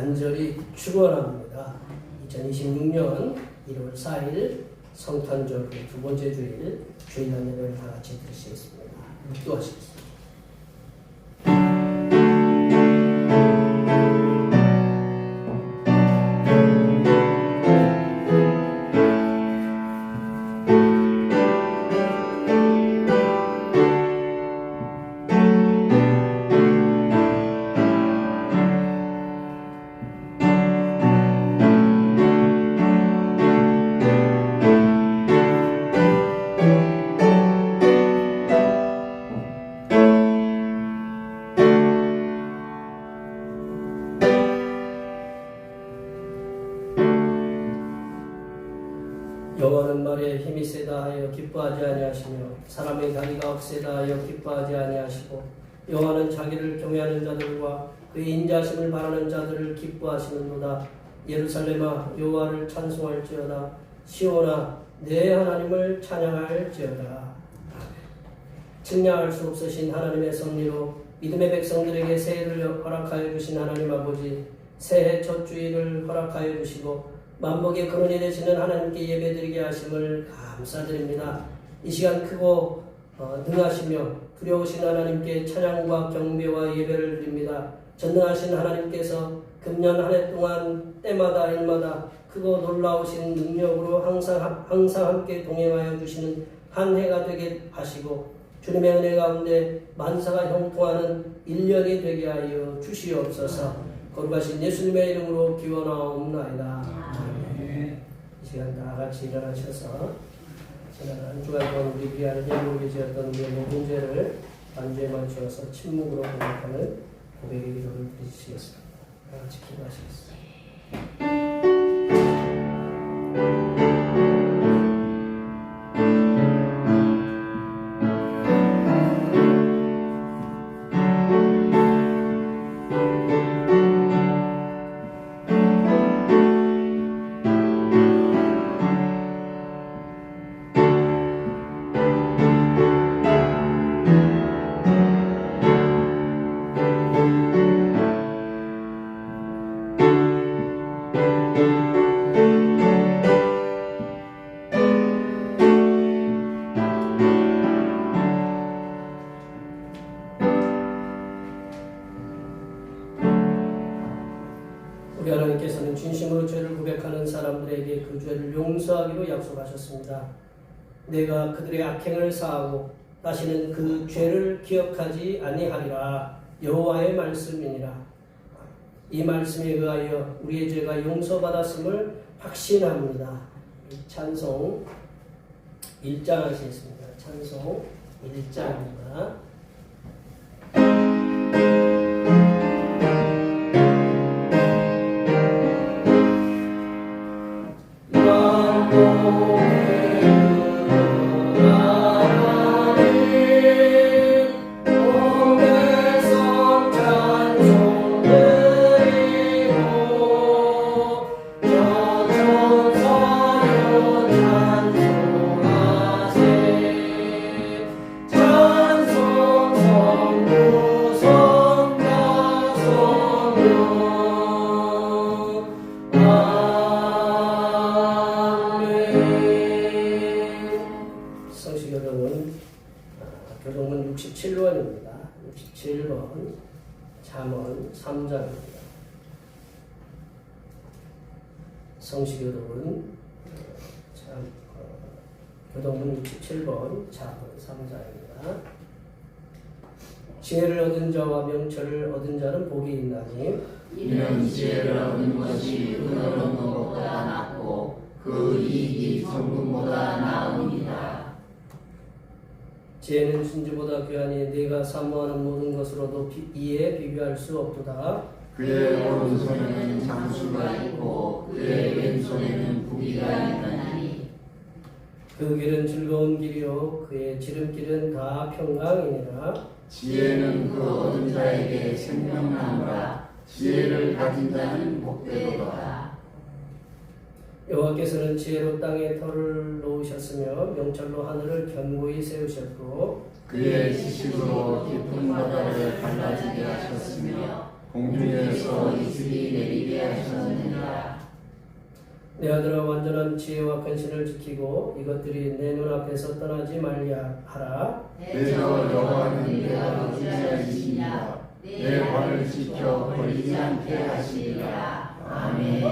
간절히 축원합니다. 2026년 1월 4일 성탄절 두 번째 주일 주일날 예배를 다 같이 드리시겠습니다. 기도하시겠습니다. 여호와는 말에 힘이 세다 하여 기뻐하지 아니하시며 사람의 다리가 억세다 하여 기뻐하지 아니하시고 여호와는 자기를 경외하는 자들과 그의 인자심을 바라는 자들을 기뻐하시는도다. 예루살렘아 여호와를 찬송할지어다. 시온아 내 하나님을 찬양할지어다. 측량할 수 없으신 하나님의 섭리로 믿음의 백성들에게 새해를 허락하여 주신 하나님 아버지, 새해 첫 주일을 허락하여 주시고 만복의 근원이 되시는 하나님께 예배드리게 하심을 감사드립니다. 이 시간 크고 능하시며 두려우신 하나님께 찬양과 경배와 예배를 드립니다. 전능하신 하나님께서 금년 한 해 동안 때마다 일마다 크고 놀라우신 능력으로 항상 함께 동행하여 주시는 한 해가 되게 하시고 주님의 은혜 가운데 만사가 형통하는 1년이 되게 하여 주시옵소서. 거룩하신 예수님의 이름으로 기원하옵나이다. 이 시간 다 같이 일어나셔서 지난 한 주간 동안 우리 귀하는 예물이 지었던 우리의 모든 죄를 반주에 맞추어서 침묵으로 고백하는 고백의 기도를 드리시겠습니다. 다 같이 기도하시겠습니다. 우리 하나님께서는 진심으로 죄를 고백하는 사람들에게 그 죄를 용서하기로 약속하셨습니다. 내가 그들의 악행을 사하고 다시는 그 죄를 기억하지 아니하리라. 여호와의 말씀이니라. 이 말씀에 의하여 우리의 죄가 용서받았음을 확신합니다. 찬송 1장 하시겠습니다. 찬송 1장입니다. 교동문 67번입니다. 67번 잠언 3장입니다. 성시교동은 교동문 67번 잠언 3장입니다. 지혜를 얻은 자와 명철을 얻은 자는 복이 있나니 이는 지혜를 얻는 것이 은을 얻는 것보다 낫고 그 이익이 성금보다 나으니라. 지혜는 진주보다 귀하니 네가 사모하는 모든 것으로도 이에 비교할 수 없도다. 그의 오른손에는 장수가 있고 그의 왼손에는 부귀가 있나니 그 길은 즐거운 길이요 그의 지름길은 다 평강이니라. 지혜는 그 얻은 자에게 생명나무라. 지혜를 가진 자는 복되도다. 여호와께서는 지혜로 땅에 터를 놓으셨으며 명철로 하늘을 견고히 세우셨고 그의 지식으로 깊은 바다를 갈라지게 하셨으며 공중에서 이슬이 내리게 내 아들아 완전한 지혜와 근신을 지키고 이것들이 내 눈앞에서 떠나지 말야 하라. 대저 여호와는 내가 의지하시니라. 내 발을 지켜 걸리지 않게 하시리라. 아멘.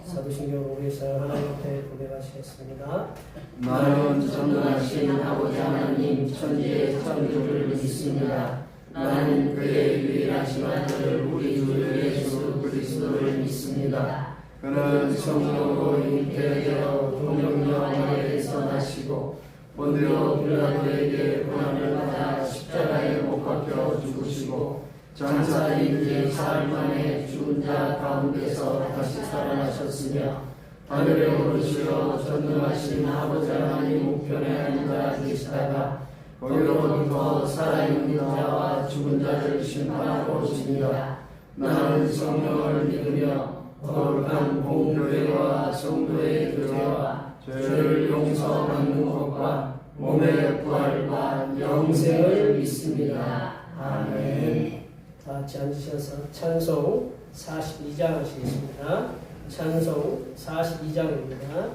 사도신경 5장 하나님 앞에 고백하시겠습니다. 나는 전능하신 아버지 하나님 천지의 창조를 믿습니다. 나는 그의 유일하신 아들 우리 주 예수 그리스도를 믿습니다. 그는 성령으로 잉태되어 동정녀 마리아에서 나시고 본디오 빌라도에게 고난을 받아 십자가에 못 박혀 죽으시고 장사인 지 사흘 만에 죽은 자 가운데서 다시 살아나셨으며 하늘에 오르시어 전능하신 아버지 하나님 우편에 앉아 계시다가 거기로부터 살아있는 자와 죽은 자를 심판하러 오십니다. 나는 성령을 믿으며 거룩한 공교회와 성도의 교제와 죄를 용서받는 것과 몸의 부활과 영생을 믿습니다. 아멘. 다 같이 앉으셔서 찬송 42장 하시겠습니다. 찬송 42장입니다.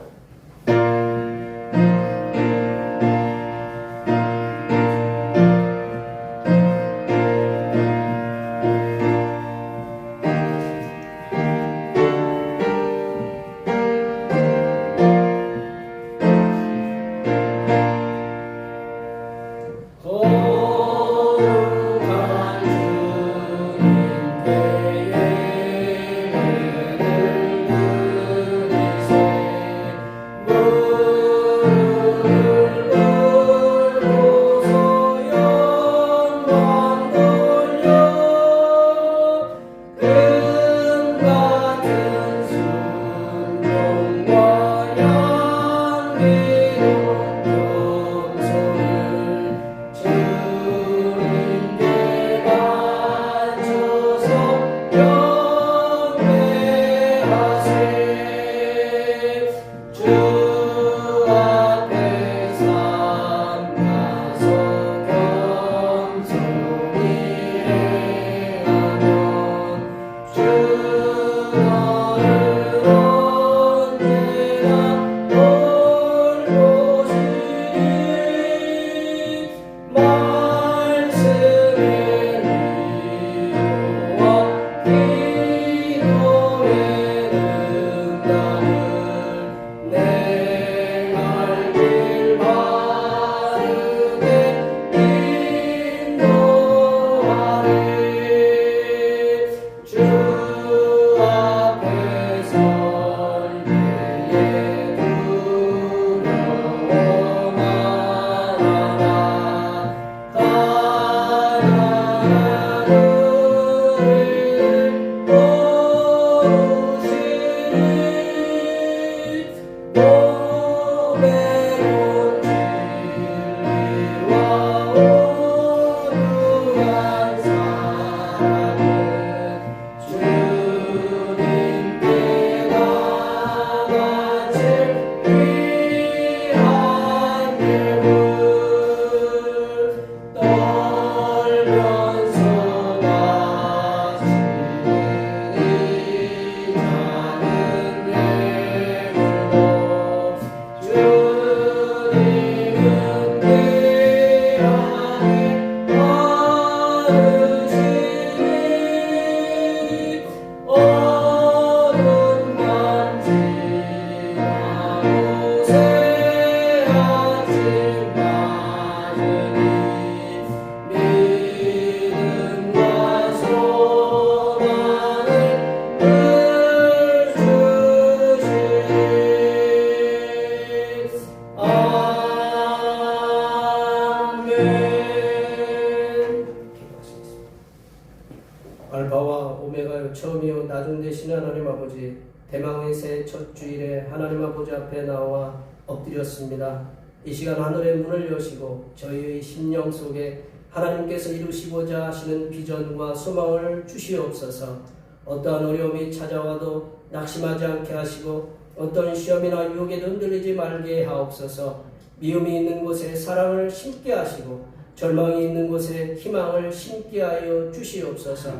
알파와 오메가요 처음이요 나중 되시는 하나님 아버지, 대망의 새 첫 주일에 하나님 아버지 앞에 나와 엎드렸습니다. 이 시간 하늘의 문을 여시고 저희의 심령 속에 하나님께서 이루시고자 하시는 비전과 소망을 주시옵소서. 어떠한 어려움이 찾아와도 낙심하지 않게 하시고 어떤 시험이나 유혹에도 흔들리지 말게 하옵소서. 미움이 있는 곳에 사랑을 심게 하시고 절망이 있는 곳에 희망을 심게 하여 주시옵소서.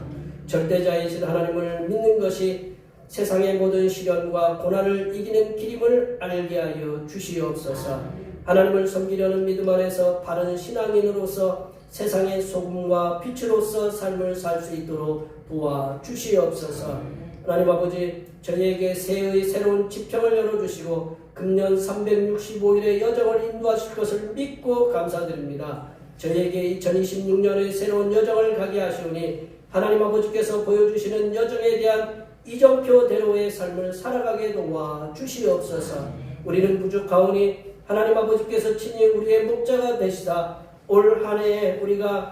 절대자이신 하나님을 믿는 것이 세상의 모든 시련과 고난을 이기는 길임을 알게 하여 주시옵소서. 하나님을 섬기려는 믿음 안에서 바른 신앙인으로서 세상의 소금과 빛으로서 삶을 살 수 있도록 도와주시옵소서. 하나님 아버지, 저희에게 새해의 새로운 지평을 열어주시고 금년 365일의 여정을 인도하실 것을 믿고 감사드립니다. 저희에게 2026년의 새로운 여정을 가게 하시오니 하나님 아버지께서 보여주시는 여정에 대한 이정표대로의 삶을 살아가게 도와주시옵소서. 우리는 부족하오니 하나님 아버지께서 친히 우리의 목자가 되시다 올 한 해에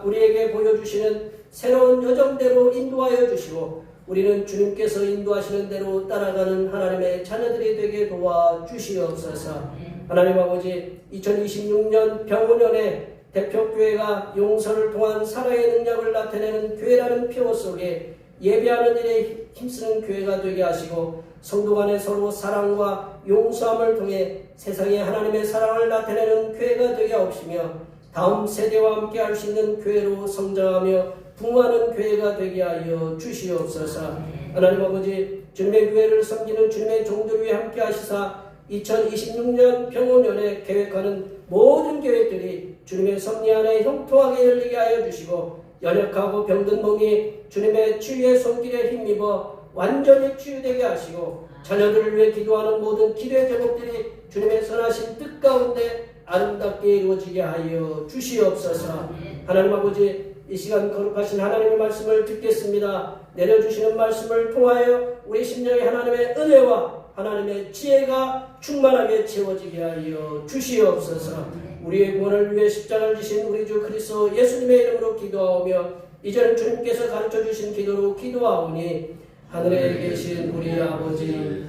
우리에게 보여주시는 새로운 여정대로 인도하여 주시고 우리는 주님께서 인도하시는 대로 따라가는 하나님의 자녀들이 되게 도와주시옵소서. 하나님 아버지, 2026년 병원연의 대표교회가 용서를 통한 사랑의 능력을 나타내는 교회라는 표 속에 예배하는 일에 힘쓰는 교회가 되게 하시고 성도 간에 서로 사랑과 용서함을 통해 세상에 하나님의 사랑을 나타내는 교회가 되게 하옵시며 다음 세대와 함께 할 수 있는 교회로 성장하며 부흥하는 교회가 되게 하여 주시옵소서. 하나님 아버지, 주님의 교회를 섬기는 주님의 종들 위해 함께 하시사 2026년 병원연에 계획하는 모든 계획들이 주님의 섭리 안에 형통하게 열리게 하여 주시고 연약하고 병든 몸이 주님의 치유의 손길에 힘입어 완전히 치유되게 하시고 자녀들을 위해 기도하는 모든 기도의 제목들이 주님의 선하신 뜻 가운데 아름답게 이루어지게 하여 주시옵소서. 하나님 아버지, 이 시간 거룩하신 하나님의 말씀을 듣겠습니다. 내려주시는 말씀을 통하여 우리 심령의 하나님의 은혜와 하나님의 지혜가 충만하게 채워지게 하여 주시옵소서. 우리의 구원을 위해 십자가를 지신 우리 주 그리스도 예수님의 이름으로 기도하오며 이제는 주님께서 가르쳐주신 기도로 기도하오니 하늘에 계신 우리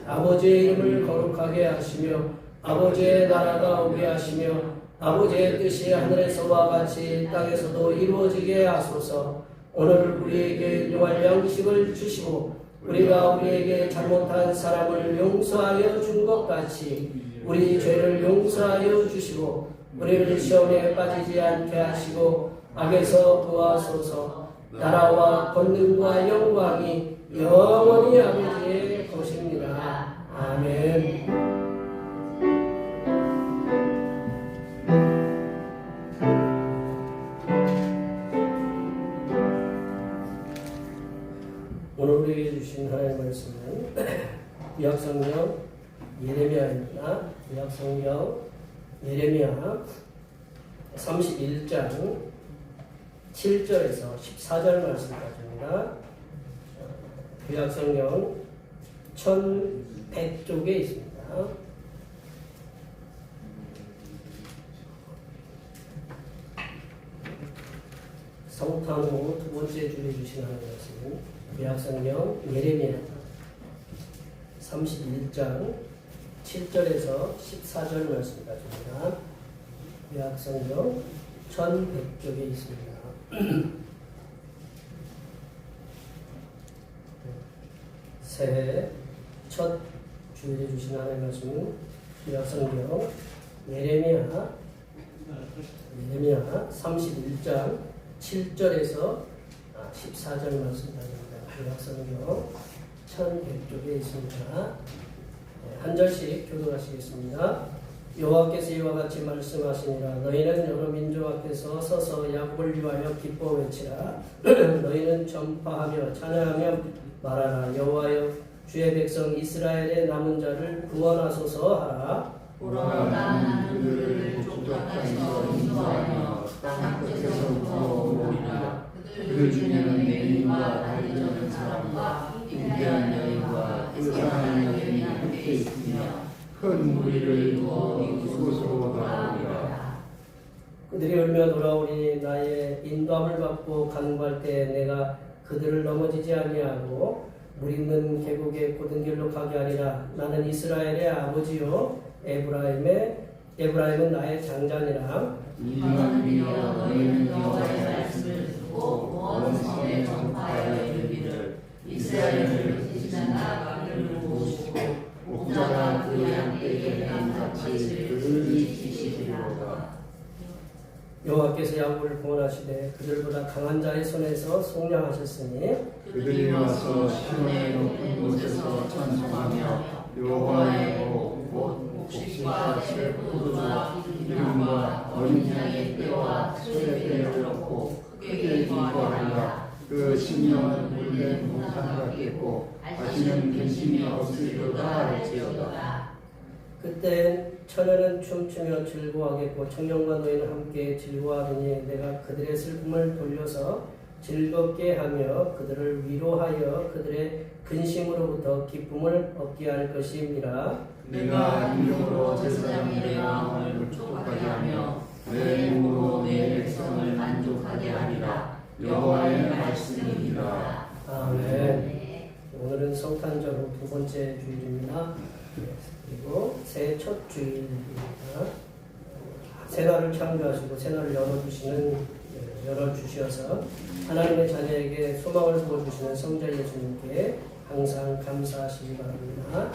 아버지의 이름을 거룩하게 하시며 아버지의 나라가 오게 하시며 아버지의 뜻이 하늘에서와 같이 땅에서도 이루어지게 하소서. 오늘 우리에게 일용할 양식을 주시고 우리가 우리에게 잘못한 사람을 용서하여 준 것 같이 우리 죄를 용서하여 주시고 우리를 시험에 빠지지 않게 하시고 악에서 구하소서. 나라와 권능과 영광이 영원히 아버지의 것입니다. 아멘. 오늘 우리에게 주신 하나님의 말씀은 구약성경 예레미야입니다. 구약성경 예레미야 31장 7절에서 14절 말씀까지입니다. 구약성경 1100쪽에 있습니다. 성탄 후 두 번째 주에 주신 하나님의 말씀은 구약성경 예레미야 31장 7절에서 14절 말씀까지입니다. 구약성경 1100쪽에 있습니다. 새해 첫 주일에 주신 하나님의 말씀은 구약성경 예레미야 31장 7절에서 14절 말씀입니다. 구약성경 1100쪽에 있습니다. 한 절씩 교독하시겠습니다. 여호와께서 이와 같이 말씀하시니라. 너희는 여러 민족 앞에서 서서 야곱을 위하여 기뻐 외치라. 너희는 전파하며 찬양하며 말하라. 여호와여, 주의 백성 이스라엘의 남은 자를 구원하소서 하라. 보라, 나는 그들을 족장에서 인도하며 땅 끝에서 구워오리라. 그들 중에는 메인과 다리 저는 사람과 인대한 여인과 의상한 여인이 함께 있으며 큰 무리를 두어 이곳으로 돌아오리라. 그들이 울며 돌아오니 나의 인도함을 받고 간구할 때 내가 그들을 넘어지지 아니하고 물 있는 계곡의 고든 길로 가게 하리라. 나는 이스라엘의 아버지요 에브라임은 나의 장자니라. 이만하여 너희는 여호와의 말씀을 듣고 원성에 전파하여 이르기를 이스라엘을 지시나 그를 모시고 목자가 그 양떼에게 한 같이 그들이 지시리로다. 여호와께서 야곱을 구원하시되 그들보다 강한 자의 손에서 속량하셨으니 그들이 와서 시온의 높은 곳에서 찬송하며 여호와의 복 곡식과 새 포도주와 기름과 어린 양의 뼈와 소의 뼈를 넣고 크게 기뻐하리라. 그 심령은 물된 동산 같겠고 다시는 근심이 없으리로다 할지어다. 그때 처녀는 춤추며 즐거워하겠고 청년과 노인은 함께 즐거워하리니 내가 그들의 슬픔을 돌려서 즐겁게 하며 그들을 위로하여 그들의 근심으로부터 기쁨을 얻게 할 것임이라. 내가 인력으로 제사장의 내 마음을 촉촉하게 하며 내 힘으로 내 백성을 만족하게 하리라. 여호와의 말씀이니라. 아멘. 오늘은 성탄절 두 번째 주일입니다. 그리고 새해 첫 주일입니다. 새날을 창조하시고 새날을 열어주셔서 하나님의 자녀에게 소망을 부어주시는 성자 예수님께 항상 감사하시기 바랍니다.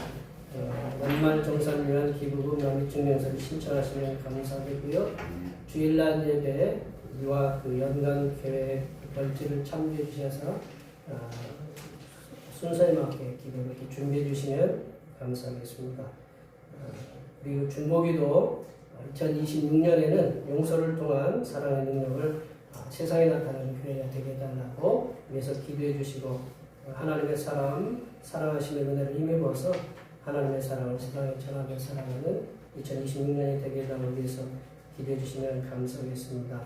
연말 정산을 위한 기부금 납입증명서를 신청하시면 감사드리고요. 주일날 예배와 그 연간 계획 결제를 참조해 주셔서 순서에 맞게 기도를 이렇게 준비해 주시면 감사하겠습니다. 그리고 중보기도 2026년에는 용서를 통한 사랑의 능력을 세상에 나타나는 교회가 되게 해달라고 위해서 기도해 주시고 하나님의 사랑하심의 은혜를 힘입어서 하나님의 사랑을 세상에 전하며 살아가는 2026년이 되게 해달라고 위해서 기도해 주시면 감사하겠습니다.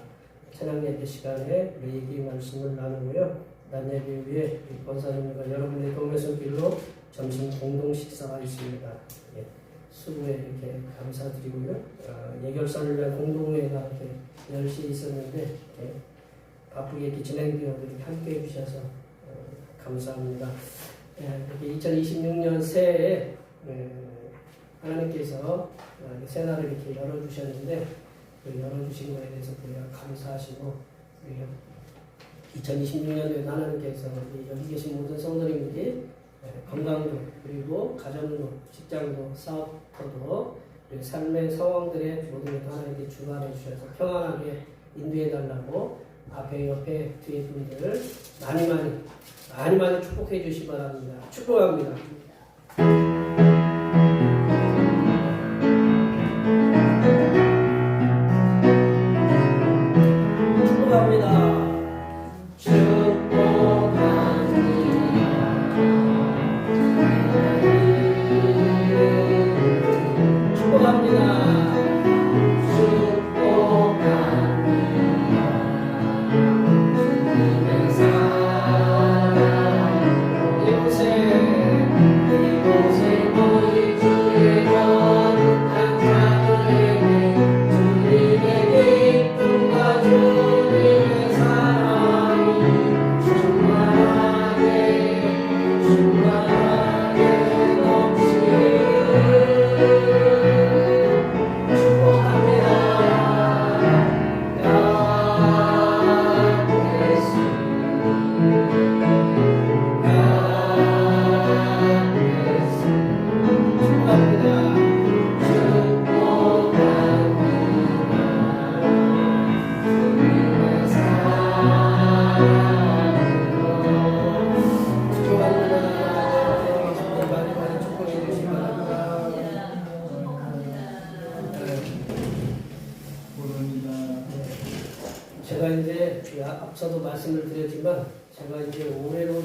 찬양 예배 시간에 레이기 말씀을 나누고요. 난 예배 위에 권사님과 여러분의 도움의 손길로 점심 공동 식사가 있습니다. 예, 수고에 이렇게 감사드리고요. 예결산을 위한 공동회가 이렇게 10시에 있었는데 바쁘게 이렇게 진행되어드리고 함께 해주셔서 감사합니다. 이렇게 2026년 새해에 하나님께서 새날을 이렇게 열어주셨는데 열어주신 것에 대해서 우리가 감사하시고 2026년에도 하나님께서 여기 계신 모든 성도님들이 건강도 그리고 가정도 직장도 사업터도 삶의 상황들의 모든 것 하나님께 주관해 주셔서 평안하게 인도해 달라고 앞에 옆에 뒤에 분들 많이 축복해 주시기 바랍니다. 축복합니다. 제가 이제 앞서도 말씀을 드렸지만 제가 이제 올해로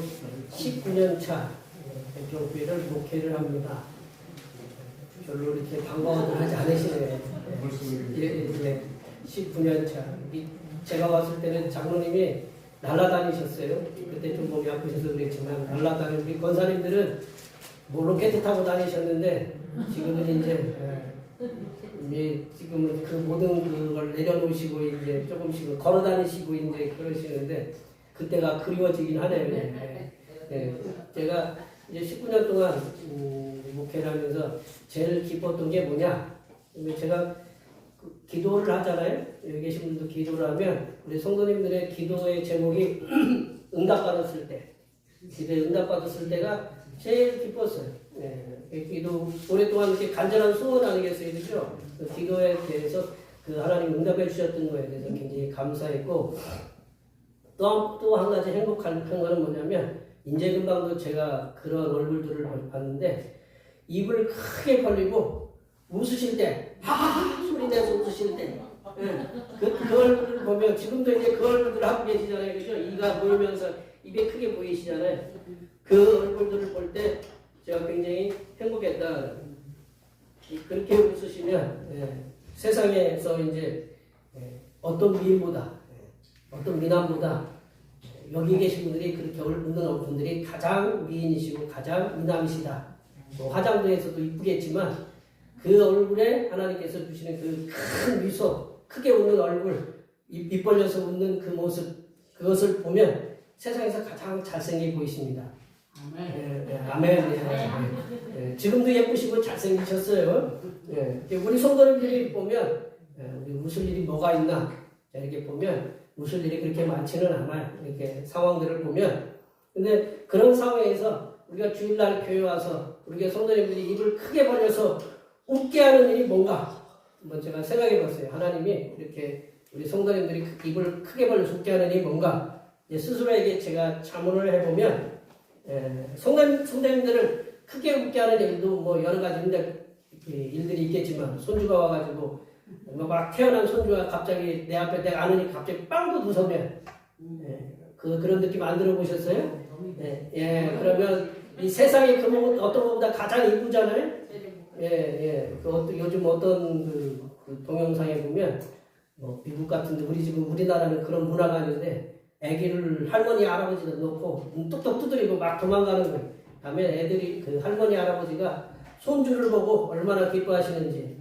19년 차 대표교회를 목회를 합니다. 별로 이렇게 반가워들 하지 않으시네요. 예, 19년 차. 제가 왔을 때는 장로님이 날아다니셨어요. 그때 좀 몸이 아프셔서 그랬지만 날아다니는 우리 권사님들은 뭐 로켓 타고 다니셨는데 지금은 이제 지금은 그 모든 그걸 내려놓으시고 이제 조금씩 걸어 다니시고 이제 그러시는데 그때가 그리워지긴 하네요. 제가 이제 19년 동안 목회를 하면서 제일 기뻤던 게 뭐냐? 제가 기도를 하잖아요. 여기 계신 분도 기도를 하면 우리 성도님들의 기도의 제목이 응답받았을 때, 기도에 응답받았을 때가 제일 기뻤어요. 기도 오랫동안 이렇게 간절한 소원 아니겠어요, 그렇죠? 그 기도에 대해서 그 하나님 응답해 주셨던 거에 대해서 굉장히 감사했고 또 한 가지 행복한 거는 뭐냐면 이제 금방도 제가 그런 얼굴들을 봤는데 입을 크게 벌리고 웃으실 때 하하하 소리 내서 웃으실 때 그 얼굴을 보면 지금도 이제 그 얼굴들 하고 계시잖아요. 그죠? 이가 보이면서 입이 크게 보이시잖아요. 그 얼굴들을 볼 때 제가 굉장히 행복했다. 그렇게 웃으시면 세상에서 이제 어떤 미인보다 어떤 미남보다 여기 계신 분들이 그렇게 웃는 분들이 가장 미인이시고 가장 미남이시다. 뭐 화장도에서도 이쁘겠지만 그 얼굴에 하나님께서 주시는 그 큰 미소, 크게 웃는 얼굴, 입 벌려서 웃는 그 모습, 그것을 보면 세상에서 가장 잘생겨 보이십니다. 아멘. 지금도 예쁘시고 잘생기셨어요. 우리 성도님들이 보면 우리 웃을 일이 뭐가 있나 이렇게 보면 웃을 일이 그렇게 많지는 않아요. 이렇게 상황들을 보면. 근데 그런 상황에서 우리가 주일날 교회 와서 우리가 성도님들이 입을 크게 벌려서 웃게 하는 일이 뭔가 한번 제가 생각해 봤어요. 하나님이 이렇게 우리 성도님들이 입을 크게 벌려서 웃게 하는 일이 뭔가 스스로에게 제가 자문을 해보면 성도님들을 크게 웃게 하는 일도 뭐 여러 가지 일들이 있겠지만 손주가 와가지고 막 태어난 손주가 갑자기 내 앞에 내가 아느니 갑자기 빵도 웃으면 그런 느낌 안 들어보셨어요? 그러면 이 세상에 그 어떤 것보다 가장 이쁘잖아요? 요즘 어떤 그 동영상에 보면 뭐 미국 같은데 우리나라는 그런 문화가 아닌데 아기를 할머니 할아버지를 놓고 뚝뚝 두드리고 막 도망가는 거예요. 다음에 애들이 그 할머니 할아버지가 손주를 보고 얼마나 기뻐하시는지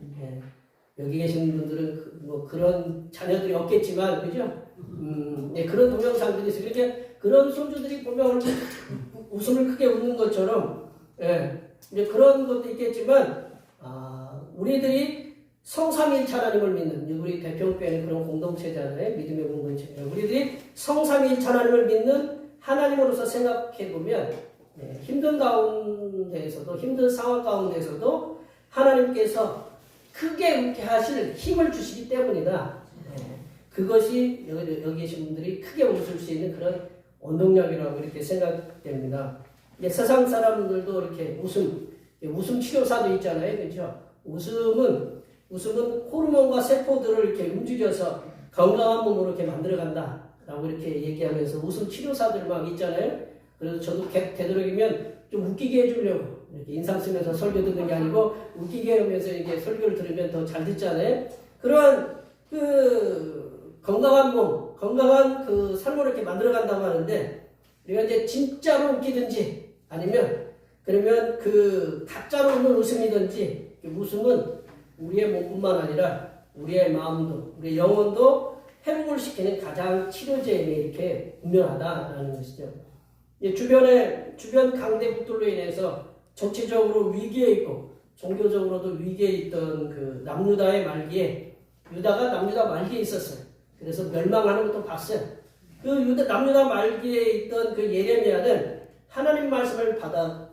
여기 계신 분들은 뭐 그런 자녀들이 없겠지만 그죠? 그런 동영상들이 있어요. 그러니까 그런 손주들이 보면 웃음을 크게 웃는 것처럼 이제 그런 것도 있겠지만 우리들이 성삼위일체 하나님을 믿는 우리 대표교회는 그런 공동체잖아요. 믿음의 공동체. 우리들이 성삼위일체 하나님을 믿는 하나님으로서 생각해 보면 힘든 가운데에서도 힘든 상황 가운데에서도 하나님께서 크게 웃게 하실 힘을 주시기 때문이다. 그것이 여기 계신 분들이 크게 웃을 수 있는 그런 원동력이라고 이렇게 생각됩니다. 세상 사람들도 이렇게 웃음 치료사도 있잖아요. 그렇죠? 웃음은 호르몬과 세포들을 이렇게 움직여서 건강한 몸으로 이렇게 만들어간다. 라고 이렇게 얘기하면서 웃음 치료사들 막 있잖아요. 그래서 저도 되도록이면 좀 웃기게 해주려고 이렇게 인상 쓰면서 설교 듣는 게 아니고 웃기게 하면서 이렇게 설교를 들으면 더 잘 듣잖아요. 그러한 그 건강한 몸, 건강한 그 삶을 이렇게 만들어간다고 하는데 우리가 이제 진짜로 웃기든지 아니면 그러면 그 가짜로 웃는 웃음이든지 웃음은 우리의 몸뿐만 아니라 우리의 마음도 우리의 영혼도 회복을 시키는 가장 치료제임이 이렇게 분명하다라는 것이죠. 주변 강대국들로 인해서 정치적으로 위기에 있고 종교적으로도 위기에 있던 그 남유다의 말기에 유다가 남유다 말기에 있었어요. 그래서 멸망하는 것도 봤어요. 그 남유다 말기에 있던 그 예레미야는 하나님 말씀을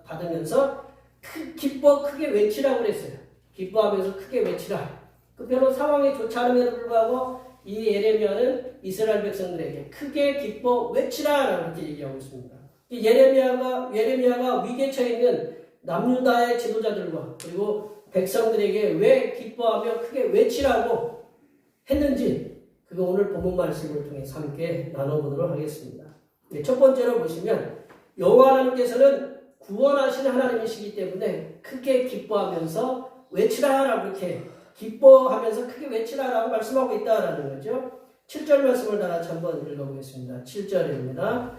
받으면서 크게 외치라고 그랬어요. 기뻐하면서 크게 외치라. 그 별로 상황이 좋지 않음에도 불구하고 이 예레미야는 이스라엘 백성들에게 크게 기뻐 외치라 라고 이렇게 얘기하고 있습니다. 예레미야가 위기에 처해 있는 남유다의 지도자들과 그리고 백성들에게 왜 기뻐하며 크게 외치라고 했는지 그거 오늘 본문 말씀을 통해 함께 나눠보도록 하겠습니다. 첫 번째로 보시면 여호와 하나님께서는 구원하시는 하나님이시기 때문에 크게 기뻐하면서 외치라라고 이렇게 기뻐하면서 크게 외치라라고 말씀하고 있다라는 거죠. 7절 말씀을 다 같이 한번 읽어보겠습니다. 7절입니다.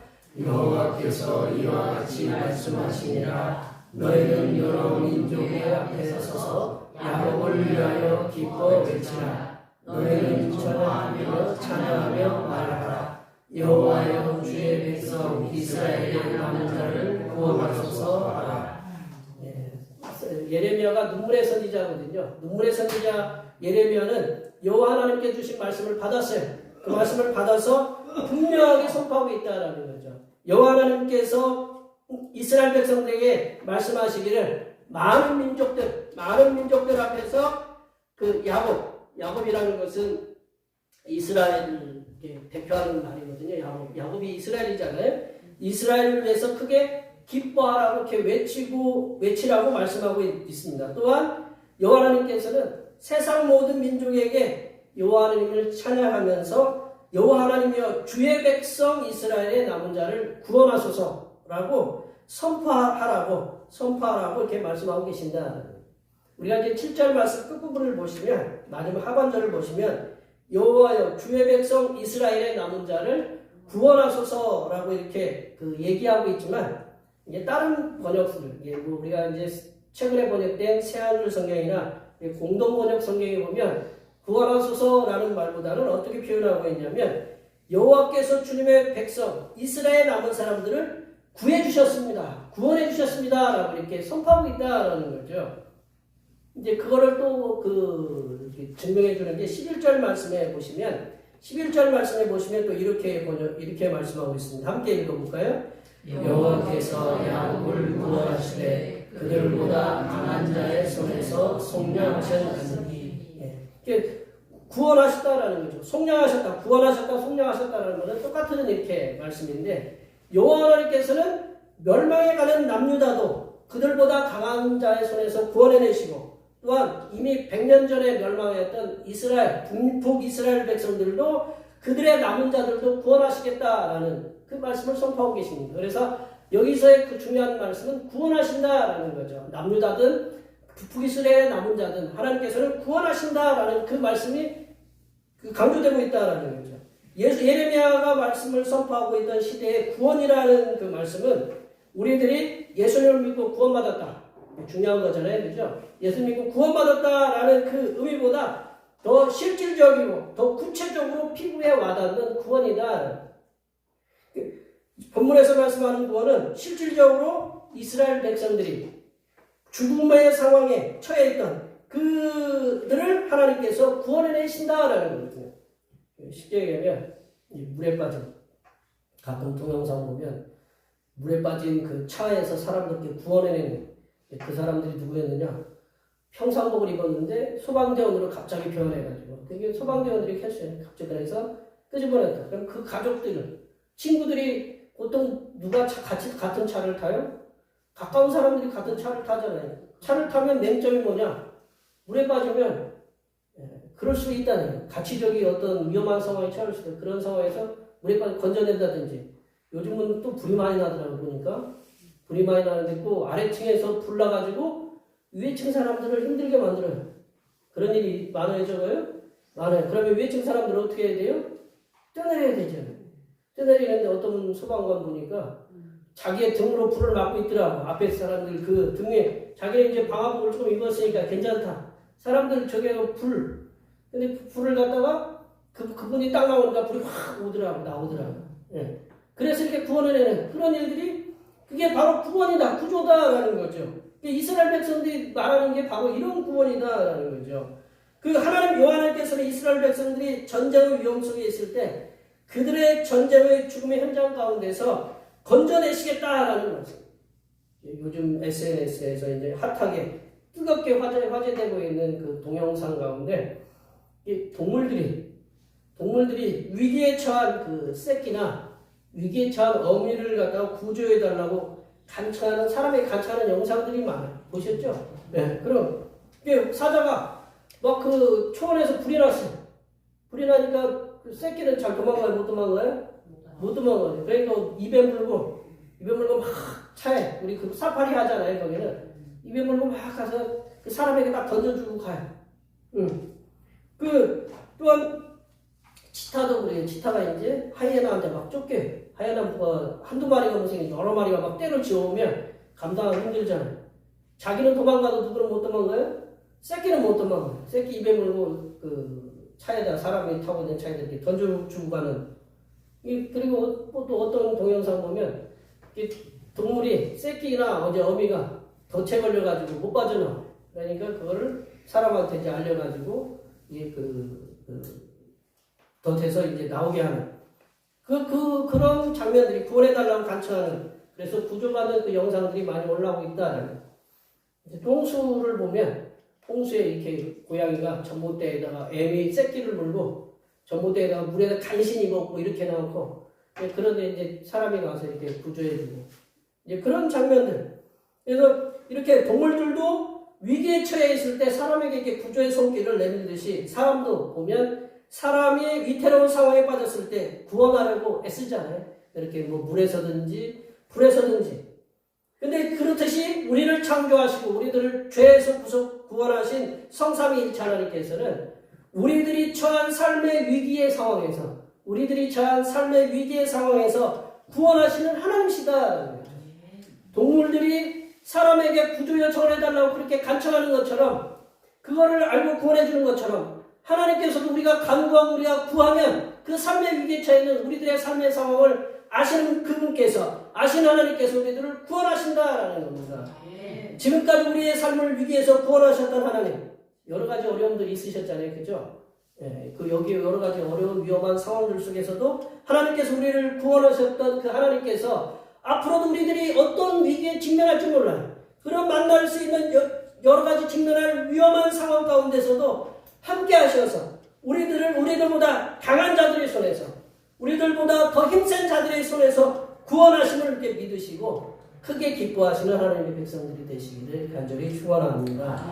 여호와께서 이와 같이 말씀하시니라. 너희는 여러 민족의 앞에 서서 야곱을 위하여 기뻐 외치라. 너희는 전화하며 찬양하며 말하라. 여호와여 주의 백성 이스라엘의 남은 자를 구원하소서 하라. 예레미야가 눈물의 선지자거든요. 눈물의 선지자 예레미야는 여호와 하나님께 주신 말씀을 받았어요. 그 말씀을 받아서 분명하게 선포하고 있다라는 거죠. 여호와 하나님께서 이스라엘 백성들에게 말씀하시기를 많은 민족들 앞에서 그 야곱 야곱이라는 것은 이스라엘을 대표하는 말이거든요. 야곱이 이스라엘이잖아요. 이스라엘을 위해서 크게 기뻐하라고 이렇게 외치라고 말씀하고 있습니다. 또한 여호와 하나님께서는 세상 모든 민족에게 여호와 하나님을 찬양하면서 여호와 하나님이여 주의 백성 이스라엘의 남은 자를 구원하소서라고 선포하라고 이렇게 말씀하고 계신다. 우리가 이제 7절 말씀 끝부분을 보시면 마지막 하반절을 보시면 여호와여 주의 백성 이스라엘의 남은 자를 구원하소서라고 이렇게 얘기하고 있지만 이게 다른 번역들 우리가 이제 최근에 번역된 새하늘 성경이나 공동 번역 성경에 보면 구원하소서라는 말보다는 어떻게 표현하고 있냐면 여호와께서 주님의 백성 이스라엘 남은 사람들을 구해 주셨습니다. 구원해 주셨습니다라고 이렇게 선포하고 있다라는 거죠. 이제 그거를 또 증명해 주는 게 11절 말씀에 보시면 또 이렇게 말씀하고 있습니다. 함께 읽어볼까요? 여호와께서 야곱을 구원하시되 그들보다 강한 자의 손에서 속량하셨나니. 구원하셨다라는 거죠. 속량하셨다, 구원하셨다, 속량하셨다라는 것은 똑같은 이렇게 말씀인데 여호와 하나님께서는 멸망에 가는 남유다도 그들보다 강한 자의 손에서 구원해내시고 또한 이미 100년 전에 멸망했던 이스라엘, 북이스라엘 백성들도 그들의 남은 자들도 구원하시겠다라는 그 말씀을 선포하고 계십니다. 그래서 여기서의 그 중요한 말씀은 구원하신다라는 거죠. 남유다든 북이스라엘의 남은 자든 하나님께서는 구원하신다라는 그 말씀이 강조되고 있다라는 거죠. 예레미야가 말씀을 선포하고 있던 시대의 구원이라는 그 말씀은 우리들이 예수님을 믿고 구원받았다. 중요한 거잖아요. 그죠? 예수 믿고 구원받았다라는 그 의미보다 더 실질적이고 더 구체적으로 피부에 와닿는 구원이다. 본문에서 말씀하는 구원은 실질적으로 이스라엘 백성들이 죽음의 상황에 처해 있던 그들을 하나님께서 구원해내신다라는 거거든요. 쉽게 얘기하면 물에 빠진 가끔 동영상 보면 물에 빠진 그 차에서 사람들께 구원해내는 그 사람들이 누구였느냐? 평상복을 입었는데 소방대원으로 갑자기 변해가지고 그게 소방대원들이 켰어요. 갑자기 그래서 끄집어냈다. 그럼 그 가족들은 친구들이 보통 누가 같은 차를 타요? 가까운 사람들이 같은 차를 타잖아요. 차를 타면 맹점이 뭐냐? 물에 빠지면 그럴 수 있다는 가치적인 어떤 위험한 상황에 처할 수도 그런 상황에서 물에 빠져 건져낸다든지 요즘은 또 불이 많이 나더라고 보니까 불이 많이 나는데 또 아래층에서 불 나가지고 위에층 사람들을 힘들게 만들어요. 그런 일이 많아요, 저거요? 많아요. 그러면 위에층 사람들은 어떻게 해야 돼요? 뛰어내려야 되잖아요. 뛰어내리는데 어떤 소방관 보니까 자기의 등으로 불을 막고 있더라고. 앞에 사람들 그 등에 자기는 이제 방화복을 좀 입었으니까 괜찮다. 사람들 저게 근데 불을 갖다가 그분이 딱 나오니까 불이 확 나오더라고. 예. 그래서 이렇게 구원을 해내는 그런 일들이 그게 바로 구원이다, 구조다라는 거죠. 이스라엘 백성들이 말하는 게 바로 이런 구원이다라는 거죠. 그 하나님 여호와께서는 이스라엘 백성들이 전쟁의 위험 속에 있을 때 그들의 전쟁의 죽음의 현장 가운데서 건져내시겠다라는 말씀. 요즘 SNS에서 이제 핫하게 뜨겁게 화제되고 있는 그 동영상 가운데 이 동물들이 위기에 처한 그 새끼나 위기에 처한 어미를 갖다가 구조해달라고 사람이 간청하는 영상들이 많아요. 보셨죠? 네. 그럼 사자가 막 그 초원에서 불이 났어. 불이 나니까 그 새끼는 잘 도망가요? 못 도망가요? 못 도망가요. 그러니까 입에 물고 막 차에 우리 그 사파리 하잖아요. 거기는 입에 물고 막 가서 그 사람에게 딱 던져주고 가요. 또한 치타도 그래요. 치타가 이제 하이에나한테 막 쫓겨요. 하이에나가 한두 마리가 무슨 여러 마리가 막 때를 지어오면 감당하기 힘들잖아요. 자기는 도망가도 누구는 못 도망가요? 새끼는 못 도망가요. 새끼 입에 물고 그 차에다 사람이 타고 있는 차에다 이렇게 던져주고 가는. 그리고 또 어떤 동영상 보면 동물이 새끼나 어미가 덫에 걸려가지고 못 빠져나와. 그러니까 그거를 사람한테 이제 알려가지고 이게 덫에서 이제 나오게 하는 그런 장면들이 구원해달라고 간청하는 그래서 구조받는 그 영상들이 많이 올라오고 있다라는. 똥수를 보면 홍수에 이렇게 고양이가 전봇대에다가 애미 새끼를 물고 전봇대에다가 물에다 간신히 먹고 이렇게 나오고 그런데 이제 사람이 가서 이렇게 구조해주고 이제 그런 장면들. 그래서 이렇게 동물들도 위기에 처해 있을 때 사람에게 이렇게 구조의 손길을 내밀듯이 사람도 보면 사람이 위태로운 상황에 빠졌을 때 구원하려고 애쓰잖아요. 이렇게 뭐 물에서든지 불에서든지. 근데 그렇듯이 우리를 창조하시고 우리들을 죄에서 구원하신 성삼위일체 하나님께서는 우리들이 처한 삶의 위기의 상황에서 구원하시는 하나님이시다라는 거죠. 동물들이 사람에게 구조 요청을 해달라고 그렇게 간청하는 것처럼 그거를 알고 구원해주는 것처럼 하나님께서도 우리가 간구하고 우리가 구하면 그 삶의 위기에 처해 있는 우리들의 삶의 상황을 아시는 그분께서 아신 하나님께서 우리들을 구원하신다라는 겁니다. 지금까지 우리의 삶을 위기에서 구원하셨던 하나님 여러 가지 어려움들이 있으셨잖아요. 그죠? 예, 그 여기 여러 가지 어려운 위험한 상황들 속에서도 하나님께서 우리를 구원하셨던 그 하나님께서 앞으로도 우리들이 어떤 위기에 직면할지 몰라요. 그런 만날 수 있는 여러 가지 직면할 위험한 상황 가운데서도 함께 하셔서 우리들보다 강한 자들의 손에서 우리들보다 더 힘센 자들의 손에서 구원하심을 이렇게 믿으시고 크게 기뻐하시는 하나님의 백성들이 되시기를 간절히 축원합니다.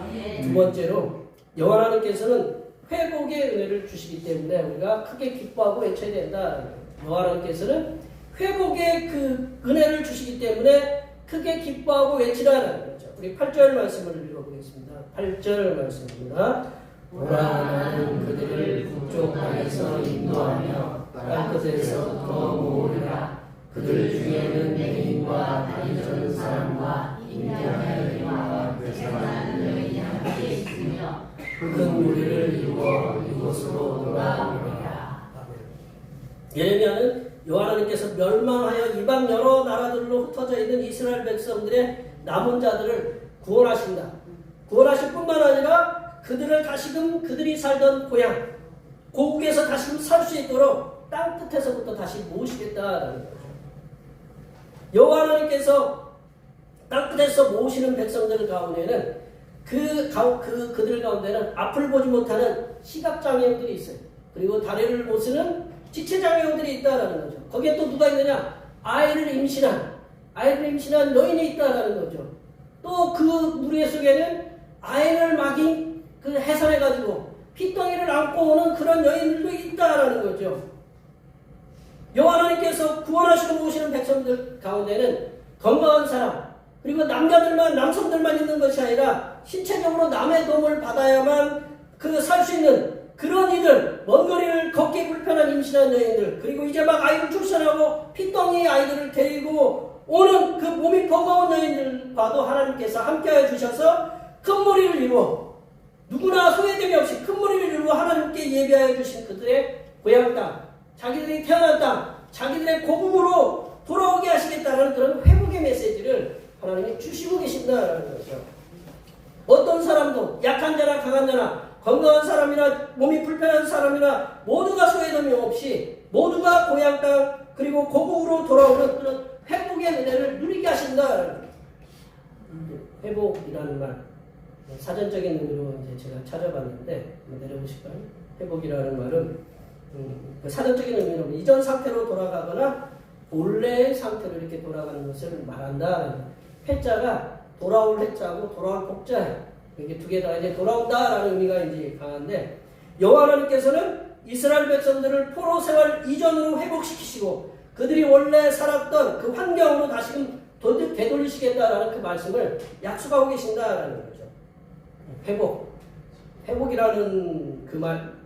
두 번째로 여호와 하나님께서는 회복의 은혜를 주시기 때문에 우리가 크게 기뻐하고 외쳐야 된다. 여호와 하나님께서는 회복의 그 은혜를 주시기 때문에 크게 기뻐하고 외치라는 거죠. 우리 8절 말씀을 읽어보겠습니다. 8절 말씀입니다. 보라 나는 그들을 북쪽 땅에서 인도하며 땅끝에서 더 모으리라. 그들 중에는 맹인과 다리 저는 사람과 인자의 여인과 배설한 여인이 함께 있으며 큰 무리를 이루어 이곳으로 돌아오리라. 예레미야는 여호와 하나님께서 멸망하여 이방 여러 나라들로 흩어져 있는 이스라엘 백성들의 남은 자들을 구원하신다. 구원하실 뿐만 아니라 그들을 다시금 그들이 살던 고향 고국에서 다시금 살 수 있도록 땅 끝에서부터 다시 모으시겠다라는 거죠. 여호와 하나님께서 땅 끝에서 모으시는 백성들 가운데는 그들 가운데는 앞을 보지 못하는 시각장애인들이 있어요. 그리고 다리를 못 쓰는 지체장애인들이 있다라는 거죠. 거기에 또 누가 있느냐? 아이를 임신한 여인이 있다라는 거죠. 또 그 무리 속에는 아이를 막이 해산해가지고 핏덩이를 안고 오는 그런 여인들도 있다라는 거죠. 여호와 하나님께서 구원하시고 모으시는 백성들 가운데는 건강한 사람 그리고 남성들만 있는 것이 아니라 신체적으로 남의 도움을 받아야만 살 수 있는 그런 이들, 먼 거리를 걷기 불편한 임신한 여인들, 그리고 이제 막 아이를 출산하고 핏덩이 아이들을 데리고 오는 그 몸이 버거운 여인들과도 하나님께서 함께하여 주셔서 큰 무리를 이루어 누구나 소외됨이 없이 큰 무리를 이루어 하나님께 예비하여 주신 그들의 고향 땅, 자기들이 태어난 땅, 자기들의 고국으로 돌아오게 하시겠다는 그런 회복의 메시지를 하나님이 주시고 계신다는 거죠. 어떤 사람도 약한 자나 강한 자나 건강한 사람이나 몸이 불편한 사람이나 모두가 소외됨이 없이 모두가 고향 땅 그리고 고국으로 돌아오는 그런 회복의 은혜를 누리게 하신다. 회복이라는 말 사전적인 의미로 이제 제가 찾아봤는데 내려보실까요? 회복이라는 말은 그 사전적인 의미로 이전 상태로 돌아가거나 본래의 상태로 이렇게 돌아가는 것을 말한다. 회자가 돌아올 회자고 돌아올 복자예요. 이게 두 개 다 이제 돌아온다라는 의미가 이제 강한데 여호와 하나님께서는 이스라엘 백성들을 포로 생활 이전으로 회복시키시고 그들이 원래 살았던 그 환경으로 다시금 되돌리시겠다라는 그 말씀을 약속하고 계신다라는 거죠. 회복이라는 그 말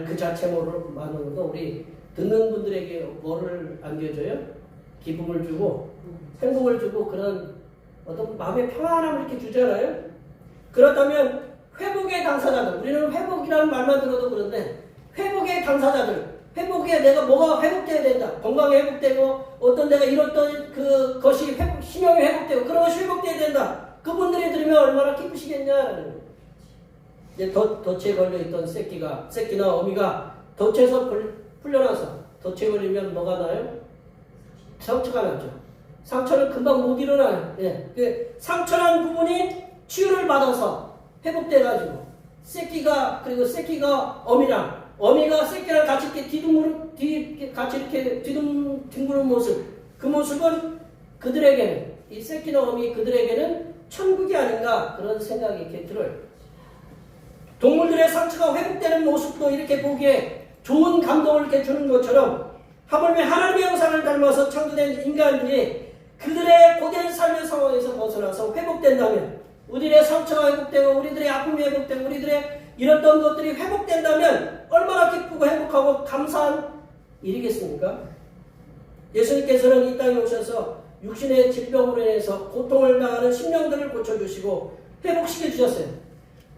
그 자체만으로도 우리 듣는 분들에게 뭐를 안겨줘요? 기쁨을 주고 행복을 주고 그런 어떤 마음의 평안함을 이렇게 주잖아요. 그렇다면 회복의 당사자들, 우리는 회복이라는 말만 들어도 그런데 회복의 당사자들, 회복에 내가 뭐가 회복돼야 된다. 건강이 회복되고 어떤 내가 잃었던 그것이 신용이 회복되고 그런 것이 회복돼야 된다. 그분들이 들으면 얼마나 기쁘시겠냐. 이제 덫에 걸려있던 새끼나 어미가 덫에서 풀려나서 덫에 걸리면 뭐가 나요? 상처가 나죠. 상처는 금방 못 일어나요. 예. 상처난 부분이 치유를 받아서 회복돼가지고 새끼가 그리고 새끼가 어미가 새끼랑 같이 이렇게 같이 이렇게 뒹구는 모습, 그 모습은 그들에게는 이 새끼나 어미 그들에게는 천국이 아닌가 그런 생각이 이렇게 들어요. 동물들의 상처가 회복되는 모습도 이렇게 보기에 좋은 감동을 이렇게 주는 것처럼 하물며 하나님의 형상을 닮아서 창조된 인간들이 그들의 고된 삶의 상황에서 벗어나서 회복된다면, 우리들의 상처가 회복되고 우리들의 아픔이 회복되고 우리들의 잃었던 것들이 회복된다면 얼마나 기쁘고 행복하고 감사한 일이겠습니까? 예수님께서는 이 땅에 오셔서 육신의 질병으로 인해서 고통을 당하는 심령들을 고쳐주시고 회복시켜 주셨어요.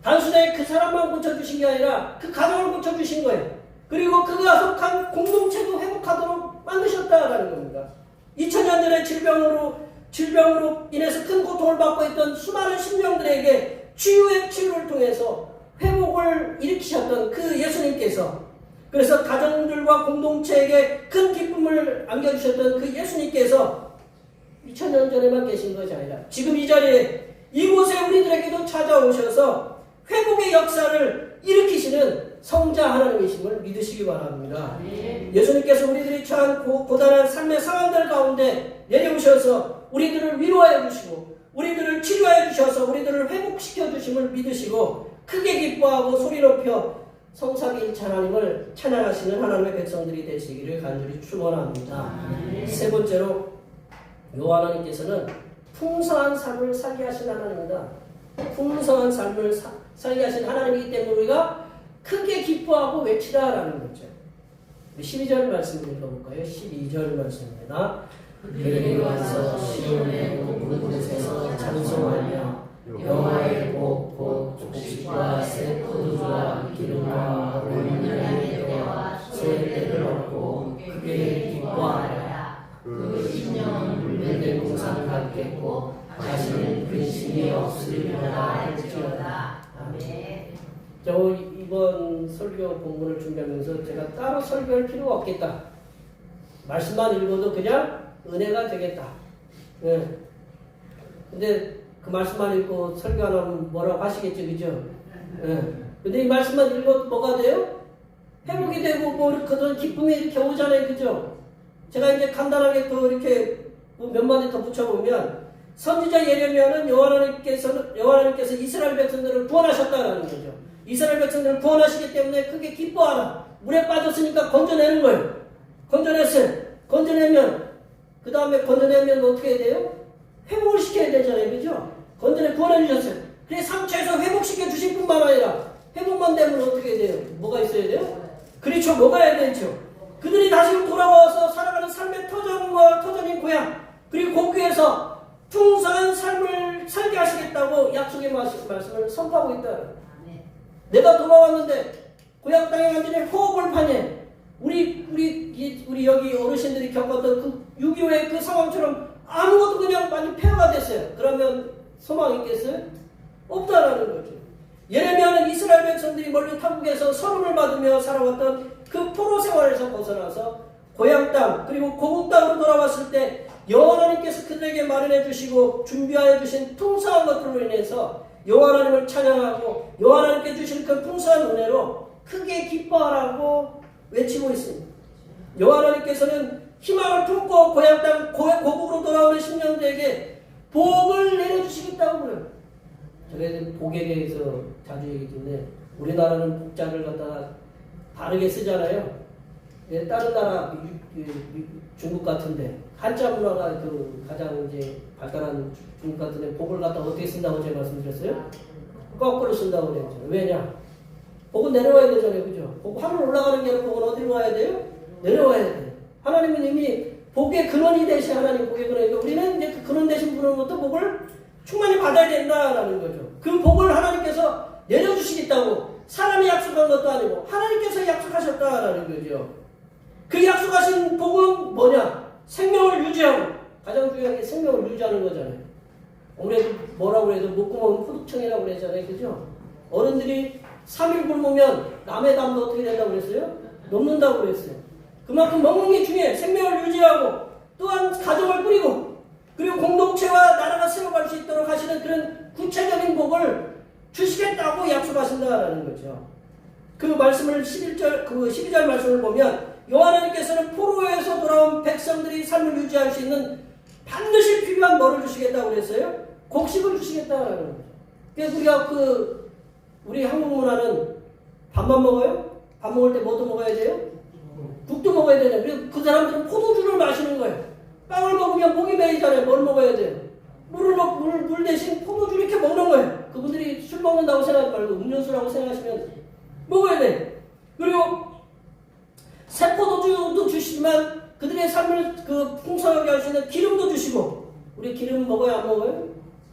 단순히 그 사람만 고쳐주신 게 아니라 그 가정을 고쳐주신 거예요. 그리고 그가 속한 공동체도 회복하도록 만드셨다라는 겁니다. 2000년 전에 질병으로 인해서 큰 고통을 받고 있던 수많은 심령들에게 치유를 통해서 회복을 일으키셨던 그 예수님께서, 그래서 가정들과 공동체에게 큰 기쁨을 안겨주셨던 그 예수님께서 2000년 전에만 계신 것이 아니라 지금 이 자리에 이곳에 우리들에게도 찾아오셔서 회복의 역사를 일으키시는 성자 하나님이심을 믿으시기 바랍니다. 예수님께서 우리들이 처한 고단한 삶의 상황들 가운데 내려오셔서 우리들을 위로하여 주시고 우리들을 치료하여 주셔서 우리들을 회복시켜 주심을 믿으시고 크게 기뻐하고 소리 높여 성삼위일체 하나님을 찬양하시는 하나님의 백성들이 되시기를 간절히 축원합니다. 세 번째로 요하나님께서는 풍성한 삶을 살게 하신 하나님입니다. 풍성한 삶을 살게 하신 하나님이기 때문에 우리가 크게 기뻐하고 외치라라는 거죠. 12절 말씀 읽어볼까요? 12절 말씀입니다. 그들이 와서 시온의 높은 곳에서 찬송하며 여호와의 복 곡식과 새 포도주와 기름과 올리브의 때와 새 때를 얻고 크게 기뻐하라. 그 심령은 물된 공상을 갖겠고 자신은 근심이 없으리라 할지어다. 아멘. 이번 설교 본문을 준비하면서 제가 따로 설교할 필요가 없겠다. 말씀만 읽어도 그냥 은혜가 되겠다. 네. 근데 그 말씀만 읽고 설교 안 하면 뭐라고 하시겠죠, 그죠? 네. 근데 이 말씀만 읽어도 뭐가 돼요? 회복이 되고 뭐 그런 기쁨이 이렇게 오잖아요, 그죠? 제가 이제 간단하게 또 이렇게 몇 마디 더 붙여보면 선지자 예레미야는 여호와님께서 이스라엘 백성들을 구원하셨다라는 거죠. 이스라엘 백성들을 구원하시기 때문에 크게 기뻐하라. 물에 빠졌으니까 건져내는 거예요. 건져냈어요. 건져내면 그 다음에 건져내면 어떻게 해야 돼요? 회복을 시켜야 되잖아요, 그죠? 건져내 구원해 주셨어요. 그래서 상처에서 회복시켜 주실 뿐만 아니라 회복만 되면 어떻게 해야 돼요? 뭐가 있어야 돼요? 그렇죠, 뭐가 해야 되죠? 그들이 다시 돌아와서 살아가는 삶의 터전인 고향, 그리고 곡교에서 풍성한 삶을 살게 하시겠다고 약속의 말씀을 선포하고 있다. 내가 돌아왔는데 고향 땅에 완전히 호흡을 파내. 우리 여기 어르신들이 겪었던 그 6.25의 그 상황처럼 아무것도 그냥 많이 폐허가 됐어요. 그러면 소망이 있겠어요? 없다라는 거죠. 예레미야는 이스라엘 백성들이 멀리 타국에서 서름을 받으며 살아왔던 그 포로 생활에서 벗어나서 고향 땅 그리고 고국 땅으로 돌아왔을 때 여호와 하나님께서 그들에게 마련해 주시고 준비하여 주신 풍성한 것들로 인해서 여호와 하나님을 찬양하고 여호와 하나님께 주신 그 풍성한 은혜로 크게 기뻐하라고 외치고 있습니다. 여호와 하나님께서는 희망을 품고 고향 땅 고국으로 돌아오는 심령들에게 복을 내려주시겠다고 그래요. 저희는 복에 대해서 자주 얘기했는데 우리나라는 복자를 갖다가 바르게 쓰잖아요. 다른 나라 중국 같은데 한자 문화가 그 가장 이제 발달한 중국 같은데 복을 갖다 어떻게 쓴다고 제가 말씀드렸어요? 거꾸로 쓴다고 그랬죠. 왜냐? 복은 내려와야 되잖아요, 그죠? 복 하늘 올라가는 게 아니라 복은 어디로 와야 돼요? 내려와야 돼요. 하나님은 이미 복의 근원이 되신 하나님 복의 근원이니까 우리는 이제 그 근원 되신 분으로부터 복을 충만히 받아야 된다라는 거죠. 그 복을 하나님께서 내려주시겠다고 사람이 약속한 것도 아니고 하나님께서 약속하셨다라는 거죠. 그 약속하신 복은 뭐냐? 생명을 유지하고 가장 중요한 게 생명을 유지하는 거잖아요. 아무래도 뭐라고 해도 목구멍은 포도청이라고 그랬잖아요, 그죠? 어른들이 3일 굶으면 남의 담도 어떻게 된다고 그랬어요? 넘는다고 그랬어요. 그만큼 먹는 게 중요해. 생명을 유지하고 또한 가정을 꾸리고 그리고 공동체와 나라가 세워갈 수 있도록 하시는 그런 구체적인 복을 주시겠다고 약속하신다라는 거죠. 그 말씀을 12절 말씀을 보면 여호와님께서는 포로에서 돌아온 백성들이 삶을 유지할 수 있는 반드시 필요한 뭐를 주시겠다고 그랬어요? 곡식을 주시겠다라는 거죠. 그래서 우리가 우리 한국 문화는 밥만 먹어요? 밥 먹을 때 뭐도 먹어야 돼요? 국도 먹어야 되잖아요. 그리고 그 사람들은 포도주를 마시는 거예요. 빵을 먹으면 목이 메이잖아요. 뭘 먹어야 돼요? 물 대신 포도주 이렇게 먹는 거예요. 그분들이 술 먹는다고 생각하지 말고 음료수라고 생각하시면 먹어야 돼요. 그리고 새 포도주도 주시지만 그들의 삶을 풍성하게 할 수 있는 기름도 주시고, 우리 기름 먹어요? 안 먹어요?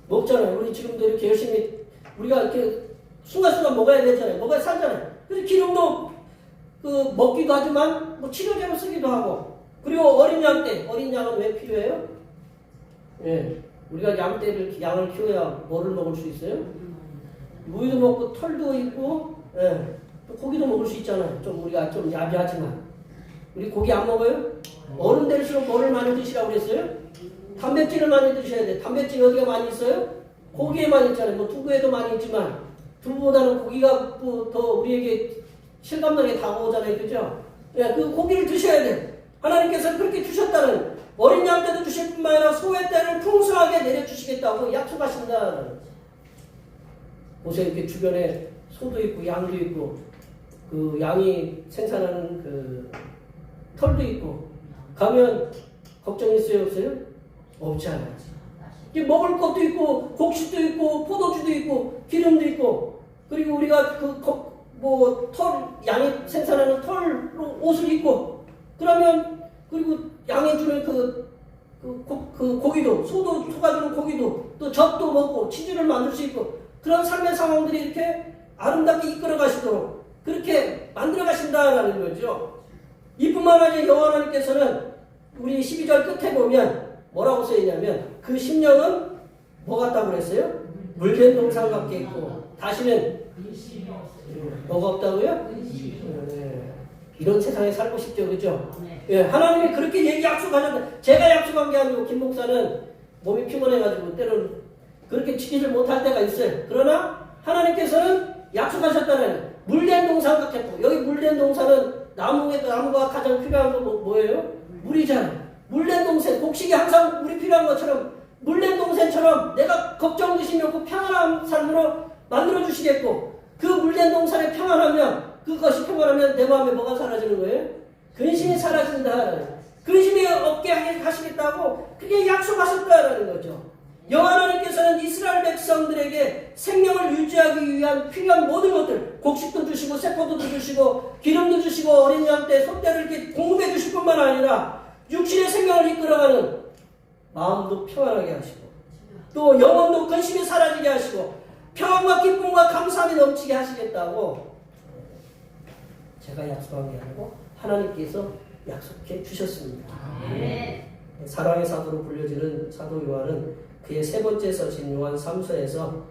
먹잖아요. 우리 지금도 이렇게 열심히 우리가 이렇게 순간순간 먹어야 되잖아요. 먹어야 살잖아요. 그래서 기름도 먹기도 하지만 치료제로 쓰기도 하고, 그리고 어린 양은 왜 필요해요? 예, 우리가 양을 키워야 뭐를 먹을 수 있어요? 우유도 먹고 털도 있고, 예, 또 고기도 먹을 수 있잖아요. 우리가 좀 야비하지만 우리 고기 안 먹어요? 어른 될수록 뭐를 많이 드시라고 그랬어요? 단백질을 많이 드셔야 돼. 단백질 어디가 많이 있어요? 고기에 많이 있잖아요. 두부에도 많이 있지만 두부보다는 고기가 더 우리에게 실감나게 다가오잖아요. 그죠? 예, 그 고기를 드셔야 돼. 하나님께서 그렇게 주셨다는, 어린 양 때도 주실 뿐만 아니라 소의 때를 풍성하게 내려주시겠다고 약속하신다. 보세요. 이렇게 주변에 소도 있고 양도 있고 그 양이 생산하는 털도 있고 가면 걱정 있어요? 없어요? 없잖아요. 먹을 것도 있고 곡식도 있고 포도주도 있고 기름도 있고, 그리고 우리가 양이 생산하는 털로 옷을 입고, 그러면 그리고 양이 주는 고기도, 소가 주는 고기도, 또 젖도 먹고 치즈를 만들 수 있고, 그런 삶의 상황들이 이렇게 아름답게 이끌어 가시도록 그렇게 만들어 가신다라는 거죠. 이뿐만 아니라 여호와 하나님께서는 우리 12절 끝에 보면 뭐라고 써있냐면, 그 심령은 뭐 같다고 그랬어요? 물된 동상 같게 있고, 다시는 뭐가 없다고요? 네. 이런 세상에 살고 싶죠, 그죠? 예, 하나님이 그렇게 약속하셨는데, 제가 약속한 게 아니고 김 목사는 몸이 피곤해가지고 때로는 그렇게 지키질 못할 때가 있어요. 그러나 하나님께서는 약속하셨다는, 물된 동상 같겠고, 여기 물된 동산은 나무가 가장 필요한 건 뭐예요? 물이잖아요. 물된 동산, 곡식이 항상 물이 필요한 것처럼 물된 동산처럼 내가 걱정 드심이 없고 평안한 삶으로 만들어 주시겠고, 그 물된 동산에 그것이 평안하면 내 마음에 뭐가 사라지는 거예요? 근심이 사라진다. 근심이 없게 하시겠다고 그게 약속하셨다라는 거죠. 여호와 하나님께서는 이스라엘 백성들에게 생명을 유지하기 위한 필요한 모든 것들, 곡식도 주시고 새포도도 주시고 기름도 주시고 어린 양 때 소떼를 이렇게 공급해 주실 뿐만 아니라 육신의 생명을 이끌어가는 마음도 평안하게 하시고, 또 영혼도 근심이 사라지게 하시고 평안과 기쁨과 감사함이 넘치게 하시겠다고 제가 약속한 게 아니고 하나님께서 약속해 주셨습니다. 사랑의 사도로 불려지는 사도 요한은 그의 세 번째 서신 요한 3서에서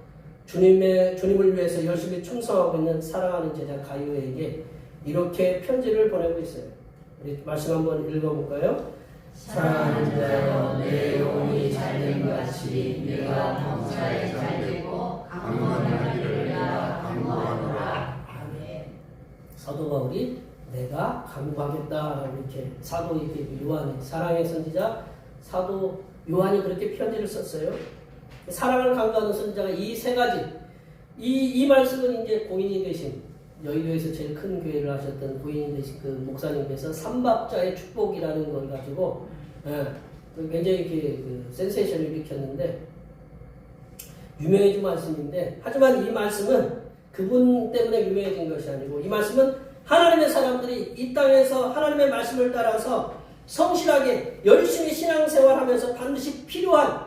주님을 위해서 열심히 충성하고 있는 사랑하는 제자 가이오에게 이렇게 편지를 보내고 있어요. 우리 말씀 한번 읽어볼까요? 사랑하는 자여, 내 영혼이 잘된 것 같이 내가 범사에 잘되고 강구하기를 내가 강구하노라. 아멘. 사도 바울이 내가 강구하겠다, 이렇게 사도 요한이, 사랑의 선지자 사도 요한이 그렇게 편지를 썼어요. 사랑을 강구하는 선지자가 이 세 가지, 이 말씀은 이제 고인이 되신, 여의도에서 제일 큰 교회를 하셨던 고인이 되신 그 목사님께서 삼박자의 축복이라는 걸 가지고 굉장히 이렇게 센세이션을 일으켰는데 유명해진 말씀인데, 하지만 이 말씀은 그분 때문에 유명해진 것이 아니고, 이 말씀은 하나님의 사람들이 이 땅에서 하나님의 말씀을 따라서 성실하게 열심히 신앙생활하면서 반드시 필요한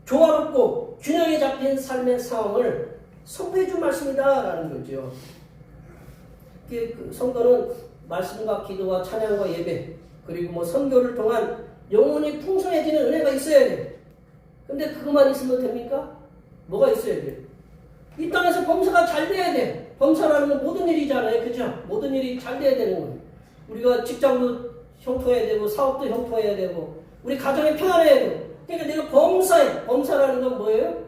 조화롭고 균형이 잡힌 삶의 상황을 선포해 준 말씀이다라는 거죠. 그 성도는 말씀과 기도와 찬양과 예배, 그리고 선교를 통한 영혼이 풍성해지는 은혜가 있어야 돼. 근데 그것만 있으면 됩니까? 뭐가 있어야 돼? 이 땅에서 범사가 잘 돼야 돼. 범사라는 건 모든 일이잖아요. 그죠? 모든 일이 잘 돼야 되는 거예요. 우리가 직장도 형통해야 되고, 사업도 형통해야 되고, 우리 가정이 평안해야 되고. 그러니까 내가 범사라는 건 뭐예요?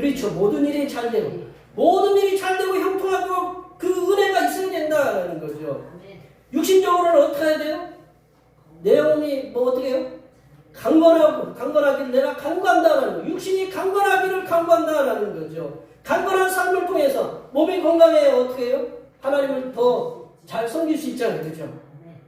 그렇죠. 모든 일이 잘 되고 모든 일이 잘 되고 형통하고 그 은혜가 있어야 된다는 거죠. 육신적으로는 어떻게 해야 돼요? 내 영혼이 뭐 어떻게 해요? 강건하기를 내가 강구한다라는 거. 육신이 강건하기를 강구한다라는 거죠. 강건한 삶을 통해서 몸이 건강해야 어떻게 해요? 하나님을 더 잘 섬길 수 있잖아요. 그죠?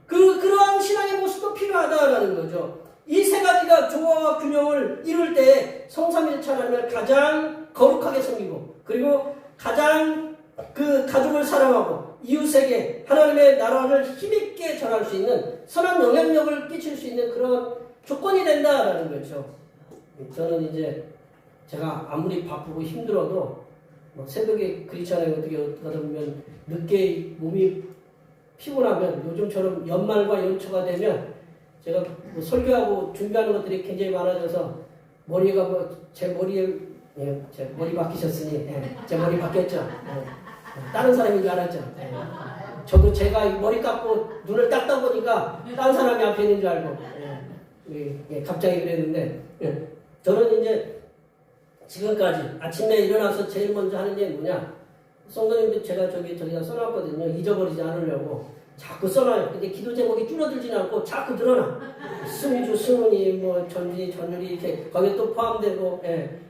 그러한 신앙의 모습도 필요하다라는 거죠. 이 세 가지가 조화와 균형을 이룰 때 성삼일체 하나님을 가장 거룩하게 섬기고 그리고 가장 그 가족을 사랑하고 이웃에게 하나님의 나라를 힘있게 전할 수 있는 선한 영향력을 끼칠 수 있는 그런 조건이 된다라는 거죠. 저는 이제 제가 아무리 바쁘고 힘들어도 뭐 새벽에 그렇잖아요. 어떻게 하다 보면 늦게 몸이 피곤하면 요즘처럼 연말과 연초가 되면 제가 뭐 설교하고 준비하는 것들이 굉장히 많아져서 머리가 뭐 제 머리에 제 머리 바뀌셨으니 제 머리 바뀌었죠. 다른 사람인 줄 알았죠. 저도 제가 머리 깎고 눈을 닦다 보니까 다른 사람이 앞에 있는 줄 알고 갑자기 그랬는데 저는 이제 지금까지 아침에 일어나서 제일 먼저 하는 게 뭐냐 성도님도 제가 저기다 써놨거든요. 잊어버리지 않으려고 자꾸 써놔요. 근데 기도 제목이 줄어들지는 않고 자꾸 늘어나. 승주, 승훈이, 뭐 전진이, 전율이 이렇게 거기에 또 포함되고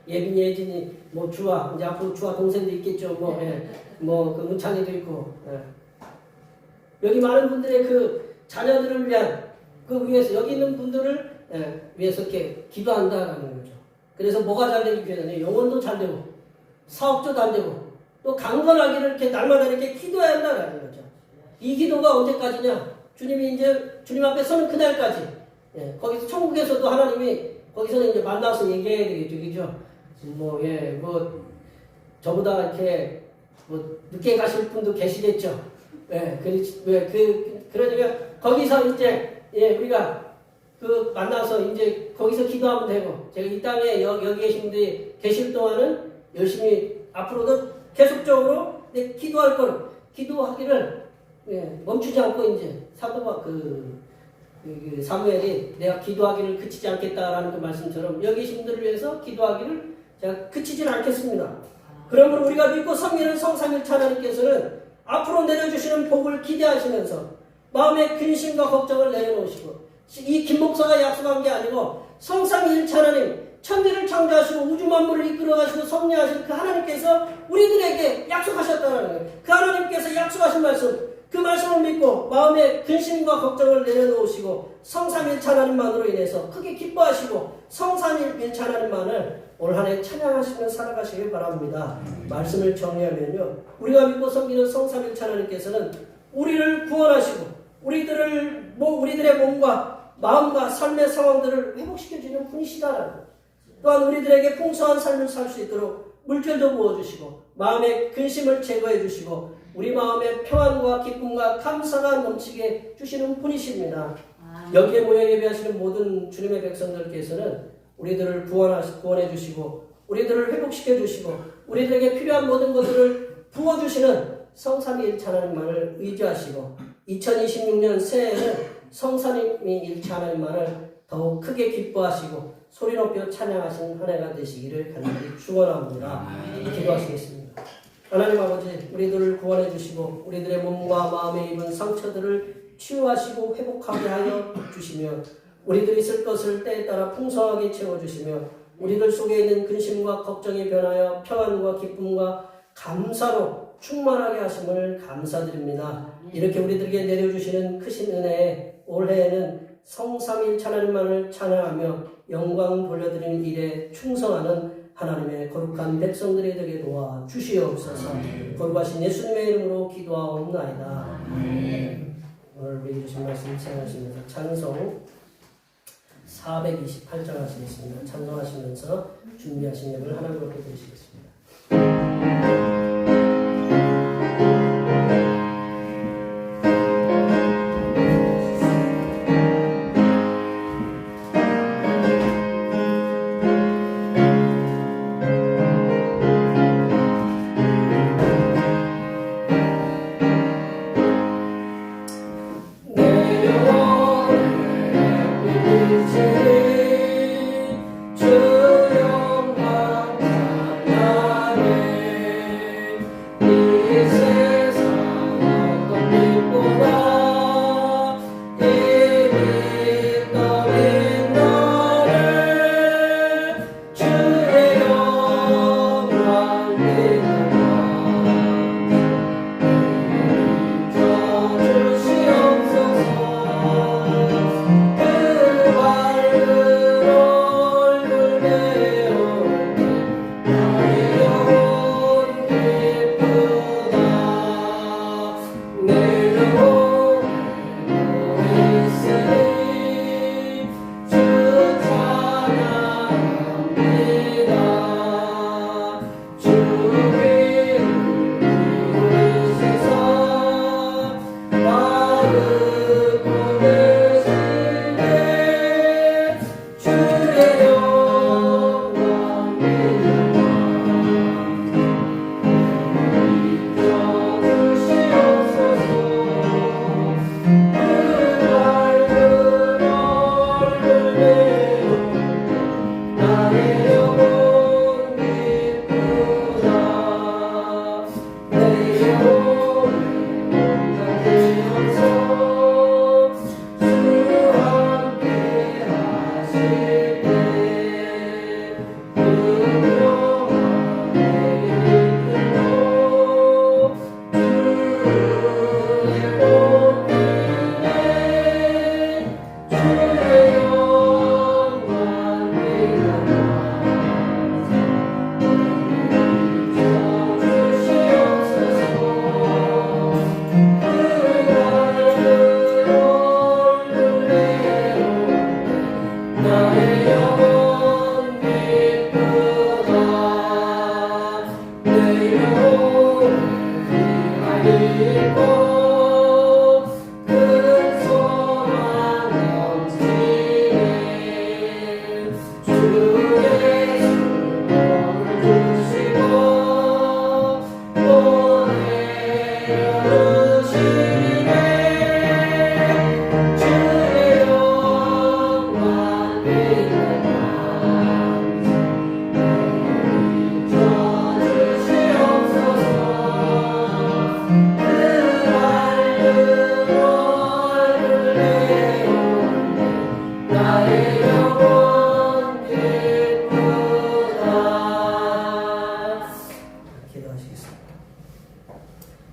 예빈이, 예진이, 뭐 주아 이제 앞으로 주아 동생도 있겠죠. 뭐 그 문창이도 있고 여기 많은 분들의 그 자녀들을 위한 그 위해서 여기 있는 분들을 위해서 이렇게 기도한다라는 거죠. 그래서 뭐가 잘 되기 위해서는 영혼도 잘 되고 사업도 잘 되고 또 강건하기를 이렇게 날마다 이렇게 기도해야 한다라는 거죠. 이 기도가 언제까지냐? 주님이 이제 주님 앞에 서는 그날까지. 거기서 천국에서도 하나님이 거기서는 이제 만나서 얘기해야 되겠죠, 그죠? 뭐 저보다 이렇게 뭐 늦게 가실 분도 계시겠죠. 그러니까 거기서 이제 우리가 그 만나서 이제 거기서 기도하면 되고 제가 이 땅에 여기 계신 분들이 계실 동안은 열심히 앞으로도 계속적으로 기도할 거를 기도하기를 멈추지 않고 이제 사도가 사무엘이 내가 기도하기를 그치지 않겠다라는 그 말씀처럼 여기 계신 분들을 위해서 기도하기를 제가 그치지는 않겠습니다. 그러므로 우리가 믿고 섬기는 성삼일체 하나님께서는 앞으로 내려주시는 복을 기대하시면서 마음의 근심과 걱정을 내려놓으시고 이 김 목사가 약속한 게 아니고 성삼일체 하나님 천지를 창조하시고 우주 만물을 이끌어가시고 섭리하신 그 하나님께서 우리들에게 약속하셨다는 거예요. 그 하나님께서 약속하신 말씀 그 말씀을 믿고 마음의 근심과 걱정을 내려놓으시고 성삼일체 하나님만으로 인해서 크게 기뻐하시고 성삼일체 하나님만을 올 한 해 찬양하시며 살아가시길 바랍니다. 말씀을 정리하면요. 우리가 믿고 섬기는 성삼일체 하나님께서는 우리를 구원하시고 우리들의 몸과 마음과 삶의 상황들을 회복시켜주는 분이시다라는 것. 또한 우리들에게 풍성한 삶을 살 수 있도록 물질도 부어주시고 마음의 근심을 제거해 주시고 우리 마음의 평안과 기쁨과 감사가 넘치게 주시는 분이십니다. 여기에 모여 예배하시는 모든 주님의 백성들께서는 우리들을 구원해 주시고 우리들을 회복시켜 주시고 우리들에게 필요한 모든 것들을 부어주시는 성삼위일체 하나님만을 의지하시고 2026년 새해에는 성삼위일체 하나님만을 더욱 크게 기뻐하시고 소리 높여 찬양하시는 한 해가 되시기를 간절히 축원합니다. 기도하시겠습니다. 하나님 아버지, 우리들을 구원해 주시고 우리들의 몸과 마음에 입은 상처들을 치유하시고 회복하게 하여 주시며 우리들이 쓸 것을 때에 따라 풍성하게 채워주시며 우리들 속에 있는 근심과 걱정이 변하여 평안과 기쁨과 감사로 충만하게 하심을 감사드립니다. 이렇게 우리들에게 내려주시는 크신 은혜에 올해에는 성삼위일체 하나님만을 찬양하며 영광 돌려드리는 일에 충성하는 하나님의 거룩한 백성들이 되게 도와 주시옵소서. 거룩하신 예수님의 이름으로 기도하옵나이다. 오늘 우리 주신 말씀 생각하시면서 찬송 428장 하시겠습니다. 찬송하시면서 준비하신 예배를 하나님 앞에 드리시겠습니다. 주 영광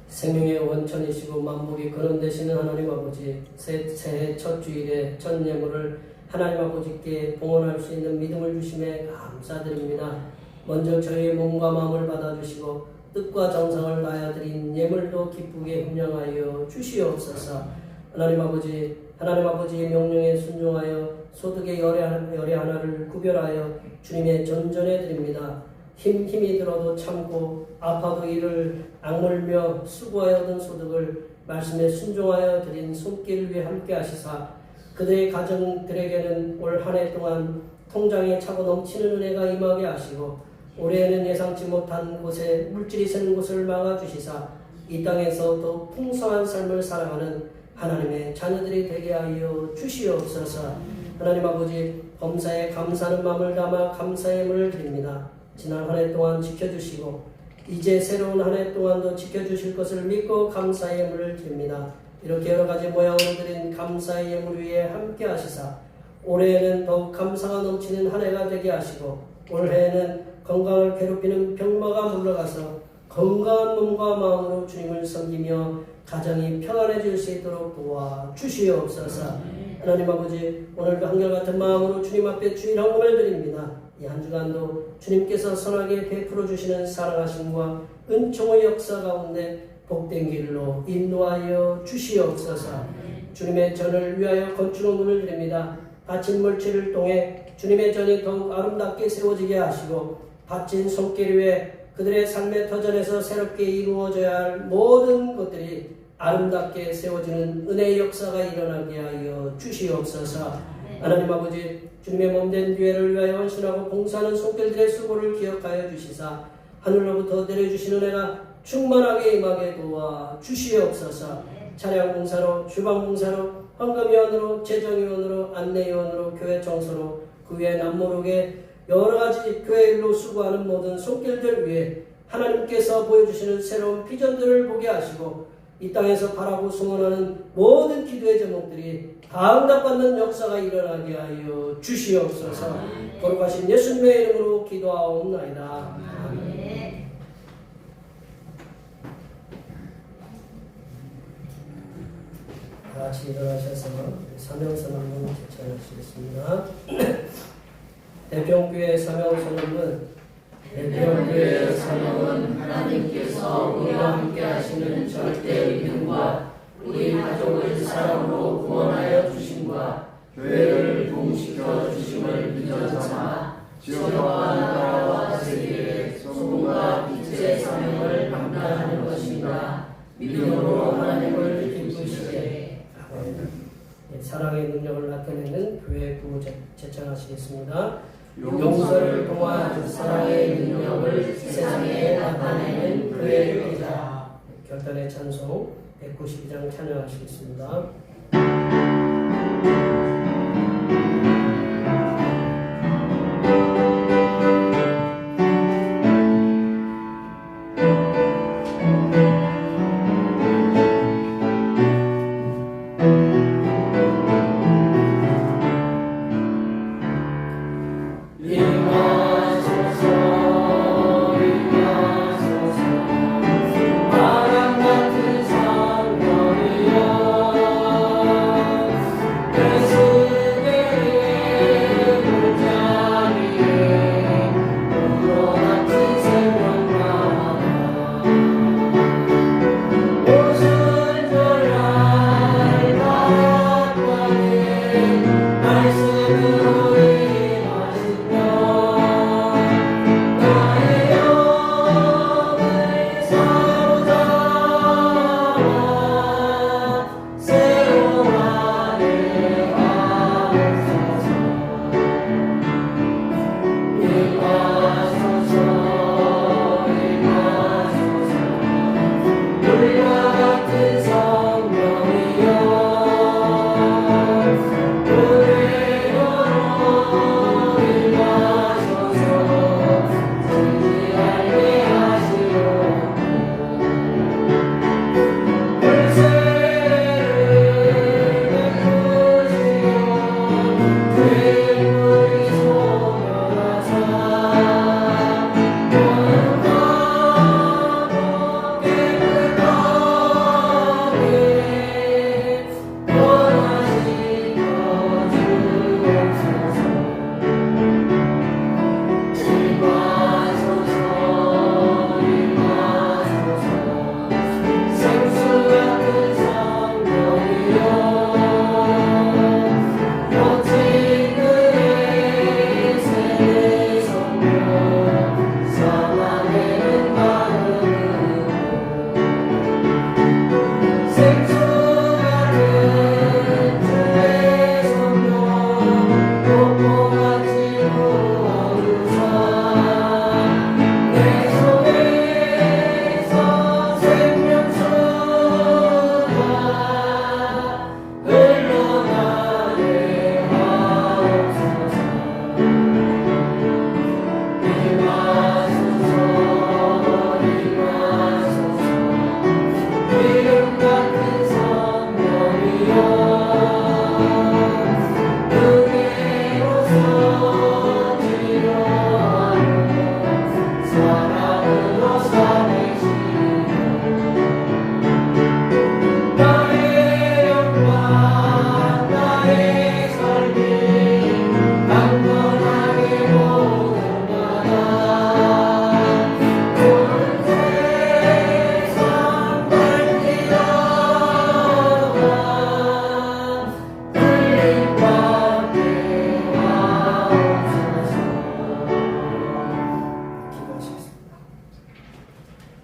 생명의 원천이시고 만물이 근원 되시는 하나님 아버지, 새해 첫 주일에 첫 예물을 하나님 아버지께 봉헌할 수 있는 믿음을 주심에 감사드립니다. 먼저 저희의 몸과 마음을 받아주시고 뜻과 정성을 다하여 드린 예물도 기쁘게 훈양하여 주시옵소서. 하나님 아버지의 명령에 순종하여 소득의 열의 하나를 구별하여 주님의 전전에 드립니다. 힘이 들어도 참고 아파도 이를 악물며 수고하여 얻은 소득을 말씀에 순종하여 드린 손길 위에 함께 하시사 그들의 가정들에게는 올 한 해 동안 통장에 차고 넘치는 은혜가 임하게 하시고 올해에는 예상치 못한 곳에 물질이 새는 곳을 막아주시사 이 땅에서 더 풍성한 삶을 살아가는 하나님의 자녀들이 되게 하여 주시옵소서. 하나님 아버지, 범사에 감사하는 마음을 담아 감사의 예물을 드립니다. 지난 한 해 동안 지켜주시고 이제 새로운 한 해 동안도 지켜주실 것을 믿고 감사의 예물을 드립니다. 이렇게 여러 가지 모양으로 드린 감사의 예물 위에 함께 하시사 올해에는 더욱 감사가 넘치는 한 해가 되게 하시고 올해에는 건강을 괴롭히는 병마가 물러가서 건강한 몸과 마음으로 주님을 섬기며 가정이 평안해질 수 있도록 도와 주시옵소서. 하나님 아버지, 오늘도 한결같은 마음으로 주님 앞에 주일 헌금을 드립니다. 이 한 주간도 주님께서 선하게 베풀어 주시는 사랑하심과 은총의 역사 가운데 복된 길로 인도하여 주시옵소서. 주님의 전을 위하여 건축의 문을 드립니다. 바친 물질을 통해 주님의 전이 더욱 아름답게 세워지게 하시고 바친 손길 위에 그들의 삶의 터전에서 새롭게 이루어져야 할 모든 것들이 아름답게 세워지는 은혜의 역사가 일어나게 하여 주시옵소서. 하나님 아버지, 주님의 몸된 교회를 위하여 헌신하고 봉사하는 손길들의 수고를 기억하여 주시사 하늘로부터 내려주신 은혜가 충만하게 임하게 도와 주시옵소서. 차량 봉사로, 주방 봉사로, 헌금위원으로, 재정위원으로, 안내위원으로, 교회 청소로, 그 외에 남모르게 여러 가지 교회 일로 수고하는 모든 손길들 위해 하나님께서 보여주시는 새로운 비전들을 보게 하시고 이 땅에서 바라고 소원하는 모든 기도의 제목들이 다 응답받는 역사가 일어나게 하여 주시옵소서. 거룩하신 예수님의 이름으로 기도하옵나이다. 아멘. 다 같이 일어나셔서 사명선언문 제청하시겠습니다. 대평교회 사명선언문. 대평교회의 사명은 하나님께서 우리와 함께 하시는 절대 믿음과 우리 가족을 사랑으로 구원하여 주심과 교회를 부흥시켜 주심을 믿어 삼아 지역과 나라와 세계에 소금과 빛의 사명을 감당하는 것입니다. 믿음으로 하나님을 기쁘시게. 사랑의 능력을 나타내는 교회 구호 제청하시겠습니다. 용서를 통한 사랑의 능력을 세상에 나타내는 교회를 기자. 결단의 찬송 192장 찬양하시겠습니다. 바람 같은 상거리여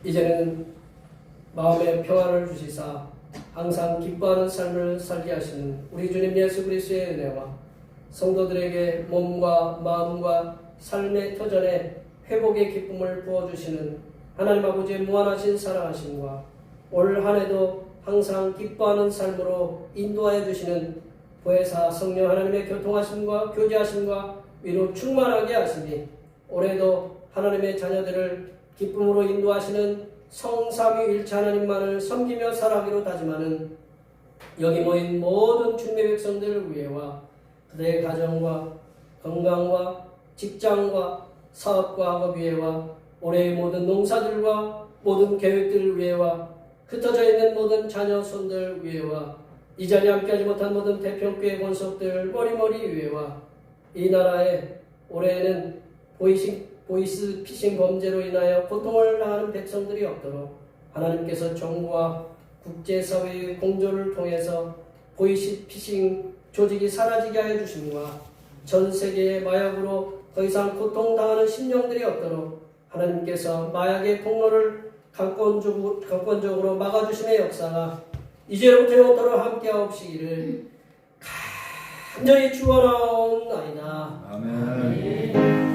이제는 마음의 평안을 주시사 항상 기뻐하는 삶을 살게 하시는 우리 주님 예수 그리스도의 은혜와 성도들에게 몸과 마음과 삶의 터전에 회복의 기쁨을 부어주시는 하나님 아버지의 무한하신 사랑하심과 올 한해도 항상 기뻐하는 삶으로 인도하여 주시는 보혜사 성령 하나님의 교통하심과 교제하심과 위로 충만하게 하시니 올해도 하나님의 자녀들을 기쁨으로 인도하시는 성삼위일체 하나님만을 섬기며 살아가기로 다짐하는 여기 모인 모든 주님의 백성들 위해와 그들의 가정과 건강과 직장과 사업과 학업 위해와 올해의 모든 농사들과 모든 계획들 위해와 흩어져 있는 모든 자녀 손들 위해와 이 자리에 함께하지 못한 모든 대평교회 권속들 머리머리 위해와 이 나라에 올해에는 보이스 피싱 범죄로 인하여 고통을 당하는 백성들이 없도록 하나님께서 정부와 국제사회의 공조를 통해서 보이스 피싱 조직이 사라지게 하여 주심과 전 세계의 마약으로 더 이상 고통당하는 심령들이 없도록 하나님께서 마약의 폭로를 강권적으로 막아주심의 역사가 이제부터 영원토록 함께하옵시기를 간절히 축원하옵나이다. 아멘.